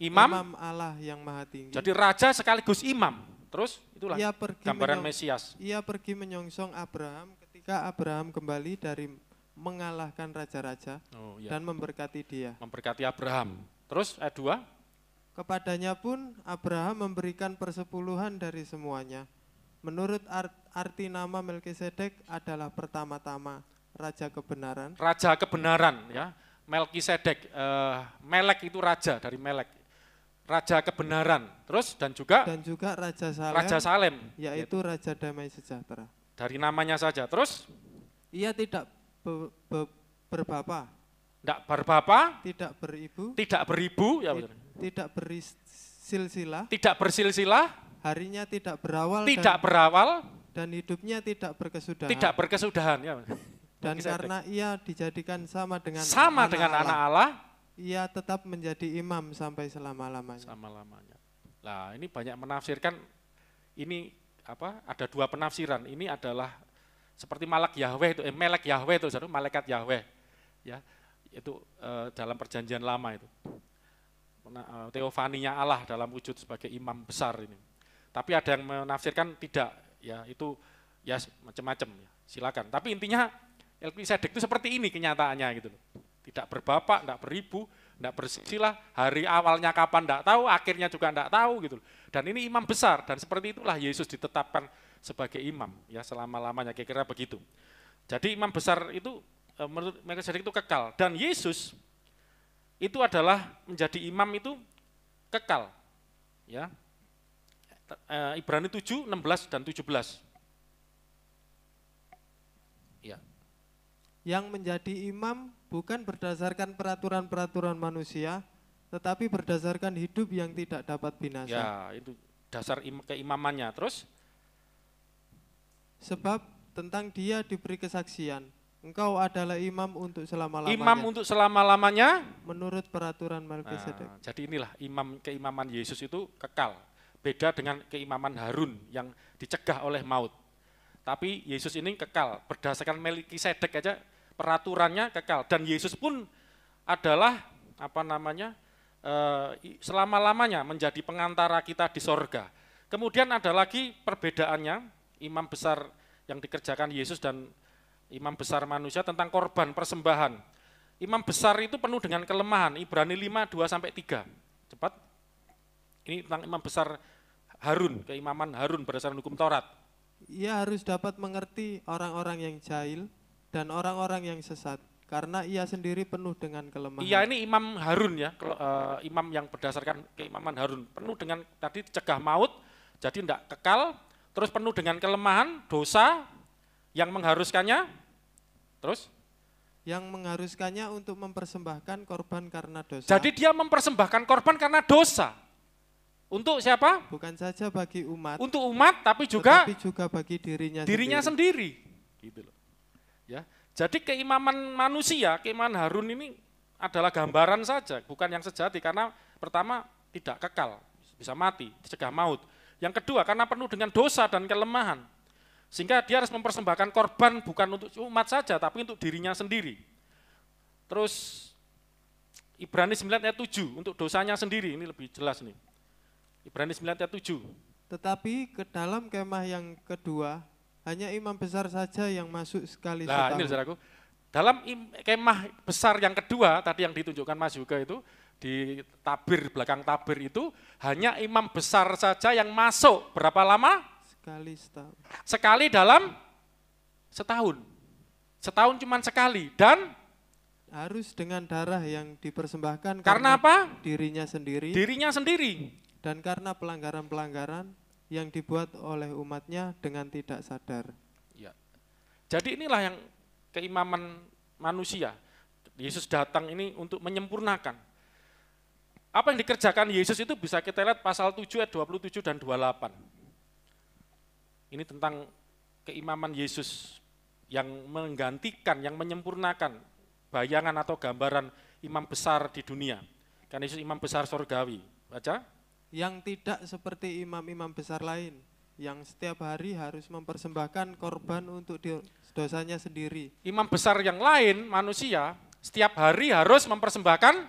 imam Allah yang maha tinggi. Jadi raja sekaligus imam. Terus itulah gambaran Mesias. Ia pergi menyongsong Abraham ketika Abraham kembali dari mengalahkan raja-raja dan memberkati dia. Memberkati Abraham. Terus ayat 2. Kepadanya pun Abraham memberikan persepuluhan dari semuanya. Menurut arti nama Melkisedek adalah pertama-tama Raja Kebenaran. Raja Kebenaran ya. Melkisedek, Melek itu raja dari Melek. Raja Kebenaran, terus dan juga Raja Salem, yaitu Raja Damai Sejahtera. Dari namanya saja, terus ia tidak berbapa, tidak beribu, ya tidak bersilsilah, harinya tidak berawal, dan hidupnya tidak berkesudahan, ya. Dan karena ia dijadikan sama dengan anak Allah, ia tetap menjadi imam sampai selama-lamanya. Nah, ini banyak menafsirkan, ini ada dua penafsiran. Ini adalah seperti Malak Yahweh itu, Melek Yahweh itu, malaikat Yahweh. Ya, itu dalam perjanjian lama itu. Teofaninya Allah dalam wujud sebagai imam besar ini. Tapi ada yang menafsirkan tidak, ya itu ya macam-macam ya. Silakan. Tapi intinya Melkisedek itu seperti ini kenyataannya gitu loh. Tidak berbapak, tidak beribu, tidak bersilsilah, hari awalnya kapan tidak tahu, akhirnya juga tidak tahu gitu. Dan ini imam besar, dan seperti itulah Yesus ditetapkan sebagai imam ya selama-lamanya, kira-kira begitu. Jadi imam besar itu menurut Melkisedek itu kekal, dan Yesus itu adalah menjadi imam itu kekal. Ya. Ibrani 7, 16 dan 17. Ya. Yang menjadi imam bukan berdasarkan peraturan-peraturan manusia, tetapi berdasarkan hidup yang tidak dapat binasa. Ya, itu dasar keimamannya. Terus? Sebab tentang dia diberi kesaksian, engkau adalah imam untuk selama-lamanya. Imam untuk selama-lamanya? Menurut peraturan Melkisedek. Nah, jadi inilah keimaman Yesus itu kekal. Beda dengan keimaman Harun yang dicegah oleh maut. Tapi Yesus ini kekal, berdasarkan Melkisedek aja peraturannya kekal. Dan Yesus pun adalah selama-lamanya menjadi pengantara kita di sorga. Kemudian ada lagi perbedaannya, imam besar yang dikerjakan Yesus dan imam besar manusia tentang korban persembahan. Imam besar itu penuh dengan kelemahan, Ibrani 5, 2-3. Cepat. Ini tentang imam besar Harun, keimaman Harun berdasarkan hukum Taurat. Ia harus dapat mengerti orang-orang yang jahil dan orang-orang yang sesat, karena ia sendiri penuh dengan kelemahan. Iya, ini imam Harun ya, imam yang berdasarkan keimaman Harun. Penuh dengan tadi cegah maut, jadi tidak kekal, terus penuh dengan kelemahan, dosa yang mengharuskannya, terus? Yang mengharuskannya untuk mempersembahkan korban karena dosa. Jadi dia mempersembahkan korban karena dosa. Untuk siapa? Bukan saja bagi umat. Untuk umat, tapi juga bagi dirinya sendiri. Gitu loh. Ya. Jadi keimaman manusia, keimaman Harun ini adalah gambaran saja, bukan yang sejati. Karena pertama tidak kekal, bisa mati, dicegah maut. Yang kedua karena penuh dengan dosa dan kelemahan. Sehingga dia harus mempersembahkan korban bukan untuk umat saja, tapi untuk dirinya sendiri. Terus Ibrani 9 ayat 7, untuk dosanya sendiri, ini lebih jelas nih. Ibrani 9 ayat 7. Tetapi ke dalam kemah yang kedua, hanya imam besar saja yang masuk sekali Nah, setahun. ini saudaraku, dalam kemah besar yang kedua, tadi yang ditunjukkan Mas Yuga itu, di tabir, belakang tabir itu, hanya imam besar saja yang masuk. Berapa lama? Sekali setahun. Sekali dalam setahun. Setahun cuma sekali. Dan harus dengan darah yang dipersembahkan karena apa? Dirinya sendiri. Dirinya sendiri. Dan karena pelanggaran-pelanggaran yang dibuat oleh umatnya dengan tidak sadar. Ya. Jadi inilah yang keimaman manusia. Yesus datang ini untuk menyempurnakan. Apa yang dikerjakan Yesus itu bisa kita lihat pasal 7 ayat 27 dan 28. Ini tentang keimaman Yesus yang menggantikan, yang menyempurnakan bayangan atau gambaran imam besar di dunia. Kan Yesus imam besar sorgawi. Baca. Yang tidak seperti imam-imam besar lain, yang setiap hari harus mempersembahkan korban untuk dosanya sendiri. Imam besar yang lain, manusia, setiap hari harus mempersembahkan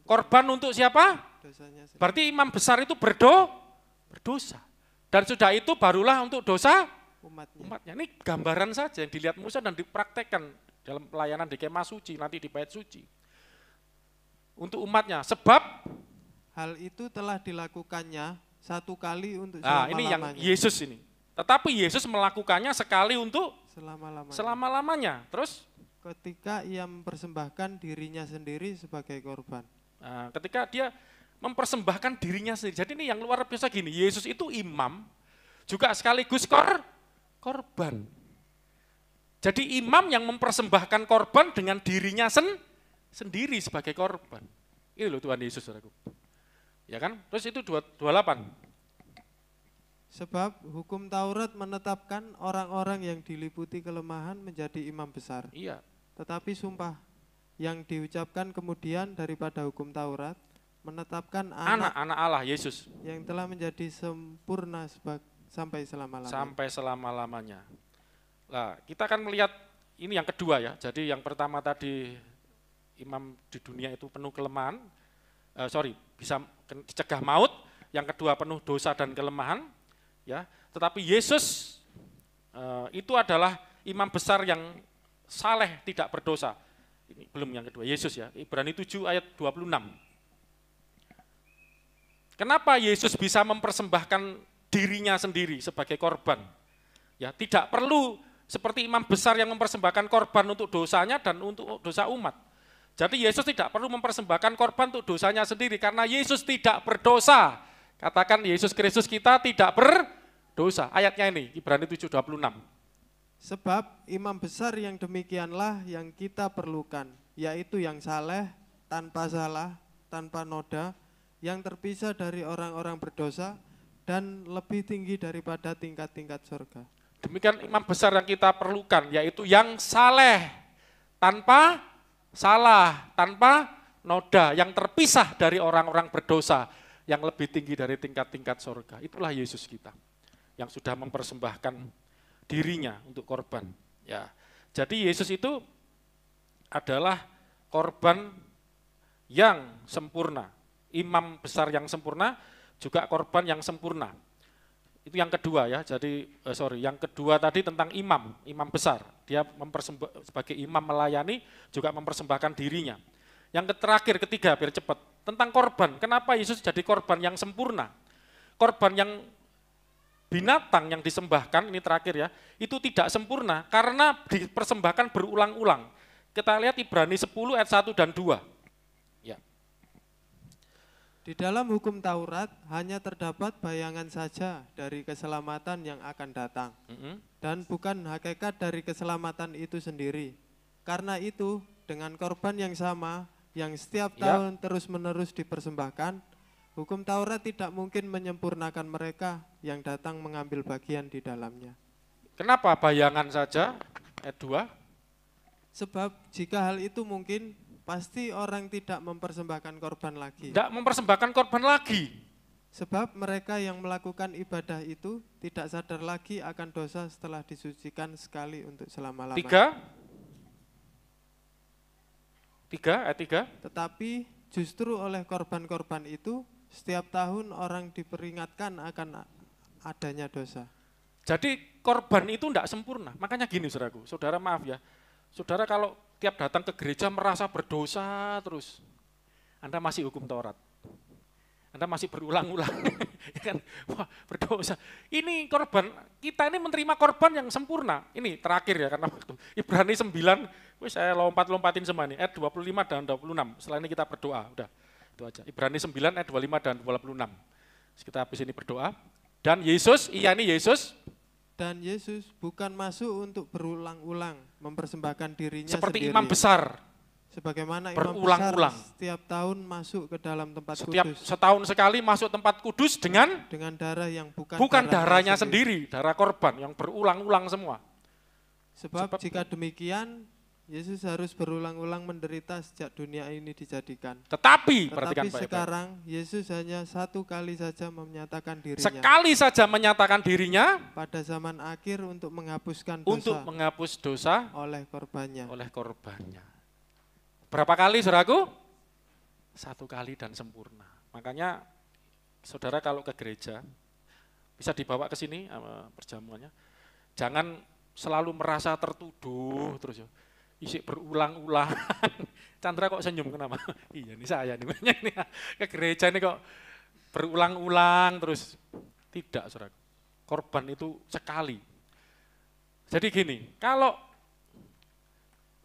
korban untuk siapa? Dosanya sendiri. Berarti imam besar itu berdosa. Dan sudah itu barulah untuk dosa umatnya. Ini gambaran saja yang dilihat Musa dan dipraktekkan dalam pelayanan di kemah suci, nanti di bait suci. Untuk umatnya, sebab hal itu telah dilakukannya satu kali untuk selama-lamanya. Ini yang Yesus ini. Tetapi Yesus melakukannya sekali untuk selama-lamanya. Terus? Ketika ia mempersembahkan dirinya sendiri sebagai korban. Nah, ketika dia mempersembahkan dirinya sendiri. Jadi ini yang luar biasa gini, Yesus itu imam, juga sekaligus korban. Jadi imam yang mempersembahkan korban dengan dirinya sendiri sebagai korban. Ini loh Tuhan Yesus, saudaraku. Ya kan? Terus itu 28. Sebab hukum Taurat menetapkan orang-orang yang diliputi kelemahan menjadi imam besar. Iya. Tetapi sumpah yang diucapkan kemudian daripada hukum Taurat menetapkan anak Allah, Yesus. Yang telah menjadi sempurna sampai selama-lamanya. Sampai selama-lamanya. Nah, kita akan melihat ini yang kedua ya. Jadi yang pertama tadi imam di dunia itu penuh kelemahan. Bisa dicegah maut, yang kedua penuh dosa dan kelemahan, ya. Tetapi Yesus itu adalah imam besar yang saleh, tidak berdosa. Ini belum yang kedua, Yesus ya. Ibrani 7 ayat 26. Kenapa Yesus bisa mempersembahkan dirinya sendiri sebagai korban? Ya, tidak perlu seperti imam besar yang mempersembahkan korban untuk dosanya dan untuk dosa umat. Jadi Yesus tidak perlu mempersembahkan korban untuk dosanya sendiri karena Yesus tidak berdosa. Katakan Yesus Kristus kita tidak berdosa. Ayatnya ini Ibrani 7:26. Sebab imam besar yang demikianlah yang kita perlukan, yaitu yang saleh, tanpa salah, tanpa noda, yang terpisah dari orang-orang berdosa, dan lebih tinggi daripada tingkat-tingkat surga. Demikian imam besar yang kita perlukan, yaitu yang saleh, tanpa salah, tanpa noda, yang terpisah dari orang-orang berdosa, yang lebih tinggi dari tingkat-tingkat surga. Itulah Yesus kita, yang sudah mempersembahkan dirinya untuk korban. Ya, jadi Yesus itu adalah korban yang sempurna, imam besar yang sempurna, juga korban yang sempurna. Itu yang kedua ya. Jadi yang kedua tadi tentang imam besar. Dia sebagai imam melayani juga mempersembahkan dirinya. Yang terakhir, ketiga, biar cepat, tentang korban. Kenapa Yesus jadi korban yang sempurna? Korban yang binatang yang disembahkan, ini terakhir ya, itu tidak sempurna karena dipersembahkan berulang-ulang. Kita lihat Ibrani 10 ayat 1 dan 2. Ya. Di dalam hukum Taurat hanya terdapat bayangan saja dari keselamatan yang akan datang, dan bukan hakikat dari keselamatan itu sendiri. Karena itu, dengan korban yang sama, yang setiap tahun terus-menerus dipersembahkan, hukum Taurat tidak mungkin menyempurnakan mereka yang datang mengambil bagian di dalamnya. Kenapa bayangan saja? Ayat 2. Sebab jika hal itu mungkin, pasti orang tidak mempersembahkan korban lagi. Tidak mempersembahkan korban lagi. Sebab mereka yang melakukan ibadah itu tidak sadar lagi akan dosa setelah disucikan sekali untuk selama-lamanya. 3 ayat 3. Tetapi justru oleh korban-korban itu, setiap tahun orang diperingatkan akan adanya dosa. Jadi korban itu tidak sempurna. Makanya gini saudaraku, saudara maaf ya. Saudara kalau tiap datang ke gereja merasa berdosa terus, Anda masih hukum Taurat. Anda masih berulang-ulang, kan? Wah, berdosa. Ini korban, kita ini menerima korban yang sempurna. Ini terakhir ya, karena waktu Ibrani 9, saya lompat-lompatin semua nih, ayat 25 dan 26. Setelah ini kita berdoa, udah. Itu aja. Ibrani 9 ayat 25 dan 26. Kita habis ini berdoa. Dan Yesus, Dan Yesus bukan masuk untuk berulang-ulang mempersembahkan dirinya seperti sendiri. imam besar. Sebagaimana imam berulang-ulang besar setiap tahun masuk ke dalam tempat setiap kudus. Setahun sekali masuk tempat kudus dengan darah yang bukan darahnya sendiri, darah korban yang berulang-ulang semua. Sebab jika demikian, Yesus harus berulang-ulang menderita sejak dunia ini dijadikan. Tetapi sekarang Yesus hanya satu kali saja menyatakan dirinya. Sekali saja menyatakan dirinya pada zaman akhir untuk menghapuskan dosa. Untuk menghapus dosa oleh korbannya. Berapa kali saudaraku? Satu kali dan sempurna. Makanya saudara kalau ke gereja bisa dibawa ke sini perjamuannya. Jangan selalu merasa tertuduh terus ya. Isi berulang-ulang. Chandra kok senyum kenapa? Iya ini saya nih ke gereja ini kok berulang-ulang terus. Tidak saudara. Korban itu sekali. Jadi gini, kalau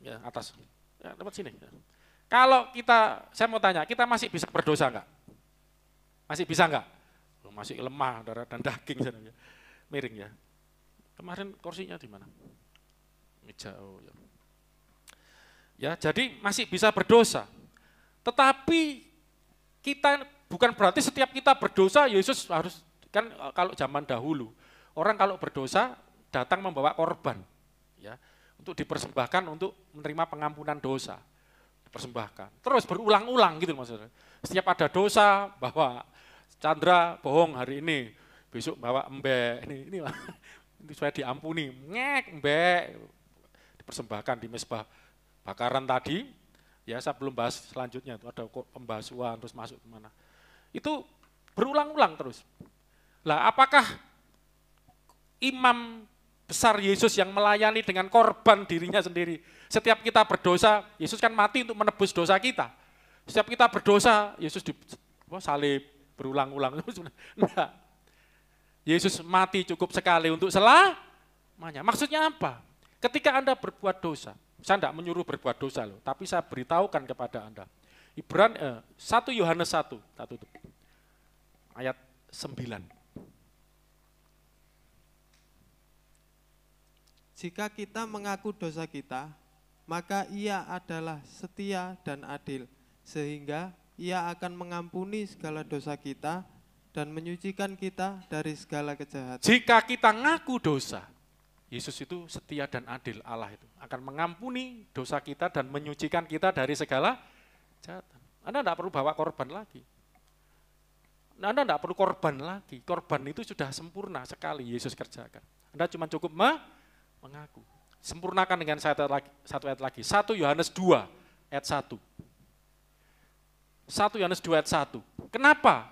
ya atas ya dapat sini. Kalau saya mau tanya, kita masih bisa berdosa enggak? Masih bisa enggak? Masih lemah darah dan daging saja. Miring ya. Kemarin kursinya di mana? Meja ya. Ya, jadi masih bisa berdosa. Tetapi kita bukan berarti setiap kita berdosa Yesus harus, kan kalau zaman dahulu orang kalau berdosa datang membawa korban ya untuk dipersembahkan untuk menerima pengampunan dosa. Dipersembahkan. Terus berulang-ulang gitu maksudnya. Setiap ada dosa bahwa Chandra bohong hari ini, besok bawa embek ini supaya diampuni. Embek dipersembahkan di mezbah bakaran tadi, ya saya belum bahas selanjutnya, itu ada pembasuhan, terus masuk kemana. Itu berulang-ulang terus. Lah apakah imam besar Yesus yang melayani dengan korban dirinya sendiri, setiap kita berdosa, Yesus kan mati untuk menebus dosa kita. Setiap kita berdosa, Yesus salib berulang-ulang. Enggak. Yesus mati cukup sekali untuk selamanya. Maksudnya apa? Ketika Anda berbuat dosa, saya tidak menyuruh berbuat dosa loh, tapi saya beritahukan kepada Anda. 1 Yohanes 1, ayat 9. Jika kita mengaku dosa kita, maka Ia adalah setia dan adil, sehingga Ia akan mengampuni segala dosa kita dan menyucikan kita dari segala kejahatan. Jika kita ngaku dosa, Yesus itu setia dan adil, Allah itu akan mengampuni dosa kita dan menyucikan kita dari segala kejahatan. Anda tidak perlu bawa korban lagi. Anda tidak perlu korban lagi. Korban itu sudah sempurna sekali Yesus kerjakan. Anda cuma cukup mengaku. Sempurnakan dengan satu ayat lagi. 1 Yohanes 2 ayat 1. 1 Yohanes 2 ayat 1. Kenapa?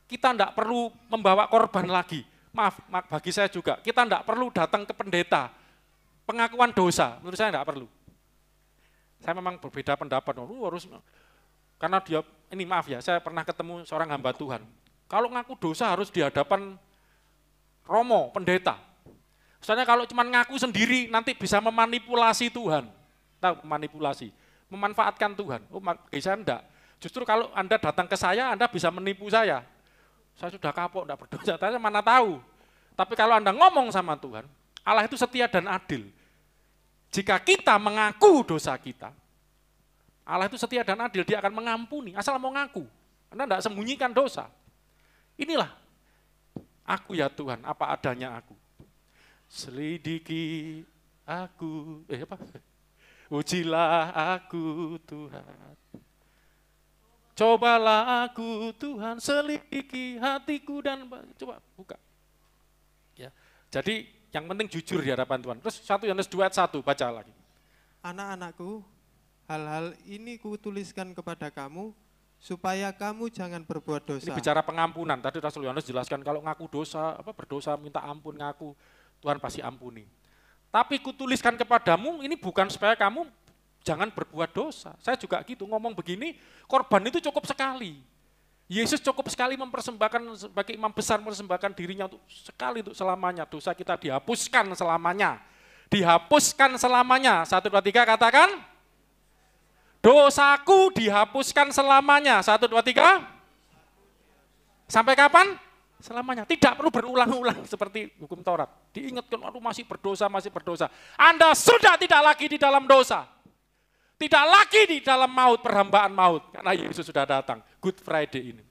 Kita tidak perlu membawa korban lagi. Maaf, bagi saya juga. Kita tidak perlu datang ke pendeta. Pengakuan dosa, menurut saya tidak perlu. Saya memang berbeda pendapat. Harus, karena dia, ini maaf ya, saya pernah ketemu seorang hamba Tuhan. Kalau ngaku dosa harus di hadapan romo, pendeta. Misalnya kalau cuma ngaku sendiri, nanti bisa memanipulasi Tuhan. Tahu, manipulasi, memanfaatkan Tuhan. Oh, bagi saya enggak. Justru kalau Anda datang ke saya, Anda bisa menipu saya. Saya sudah kapok, enggak berdosa, saya mana tahu. Tapi kalau Anda ngomong sama Tuhan, Allah itu setia dan adil. Jika kita mengaku dosa kita, Allah itu setia dan adil, dia akan mengampuni, asal mau ngaku. Anda enggak sembunyikan dosa. Inilah, aku ya Tuhan, apa adanya aku. Selidiki aku, ujilah aku Tuhan. Cobalah aku Tuhan, selidiki hatiku dan coba buka. Ya. Jadi yang penting jujur di hadapan Tuhan. Terus 1 Yohanes 2 ayat 1, baca lagi. Anak-anakku, hal-hal ini kutuliskan kepada kamu, supaya kamu jangan berbuat dosa. Ini bicara pengampunan. Tadi Rasul Yohanes jelaskan kalau ngaku dosa, berdosa minta ampun, ngaku, Tuhan pasti ampuni. Tapi kutuliskan kepadamu, ini bukan supaya kamu jangan berbuat dosa. Saya juga gitu, ngomong begini, korban itu cukup sekali. Yesus cukup sekali mempersembahkan sebagai imam besar, mempersembahkan dirinya untuk sekali, untuk selamanya. Dosa kita dihapuskan selamanya. Dihapuskan selamanya. 1, 2, 3 katakan. Dosaku dihapuskan selamanya. 1, 2, 3. Sampai kapan? Selamanya. Tidak perlu berulang-ulang seperti hukum Taurat. Diingatkan, aduh masih berdosa, masih berdosa. Anda sudah tidak lagi di dalam dosa. Tidak lagi di dalam maut, perhambaan maut. Karena Yesus sudah datang, Good Friday ini.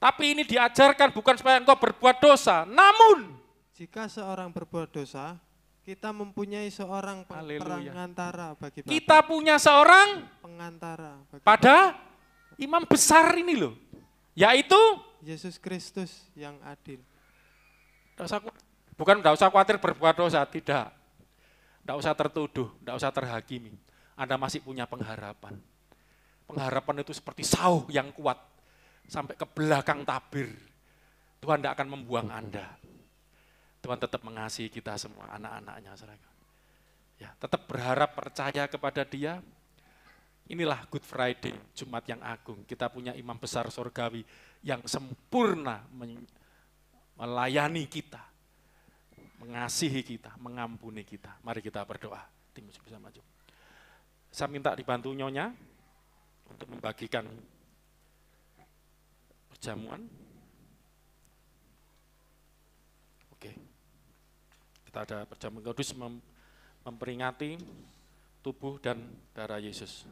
Tapi ini diajarkan bukan supaya engkau berbuat dosa. Namun, jika seorang berbuat dosa, kita mempunyai seorang pengantara bagi Bapa. Kita punya seorang pengantara bagi pada imam besar ini loh. Yaitu Yesus Kristus yang adil. Bukan enggak usah khawatir berbuat dosa, tidak. Enggak usah tertuduh, enggak usah terhakimi. Anda masih punya pengharapan. Pengharapan itu seperti sauh yang kuat. Sampai ke belakang tabir. Tuhan tidak akan membuang Anda. Tuhan tetap mengasihi kita semua, anak-anaknya. Ya, tetap berharap, percaya kepada Dia. Inilah Good Friday, Jumat yang agung. Kita punya imam besar surgawi yang sempurna melayani kita. Mengasihi kita, mengampuni kita. Mari kita berdoa. Tim bisa maju. Saya minta dibantu Nyonya untuk membagikan perjamuan. Oke. Kita ada perjamuan kudus memperingati tubuh dan darah Yesus.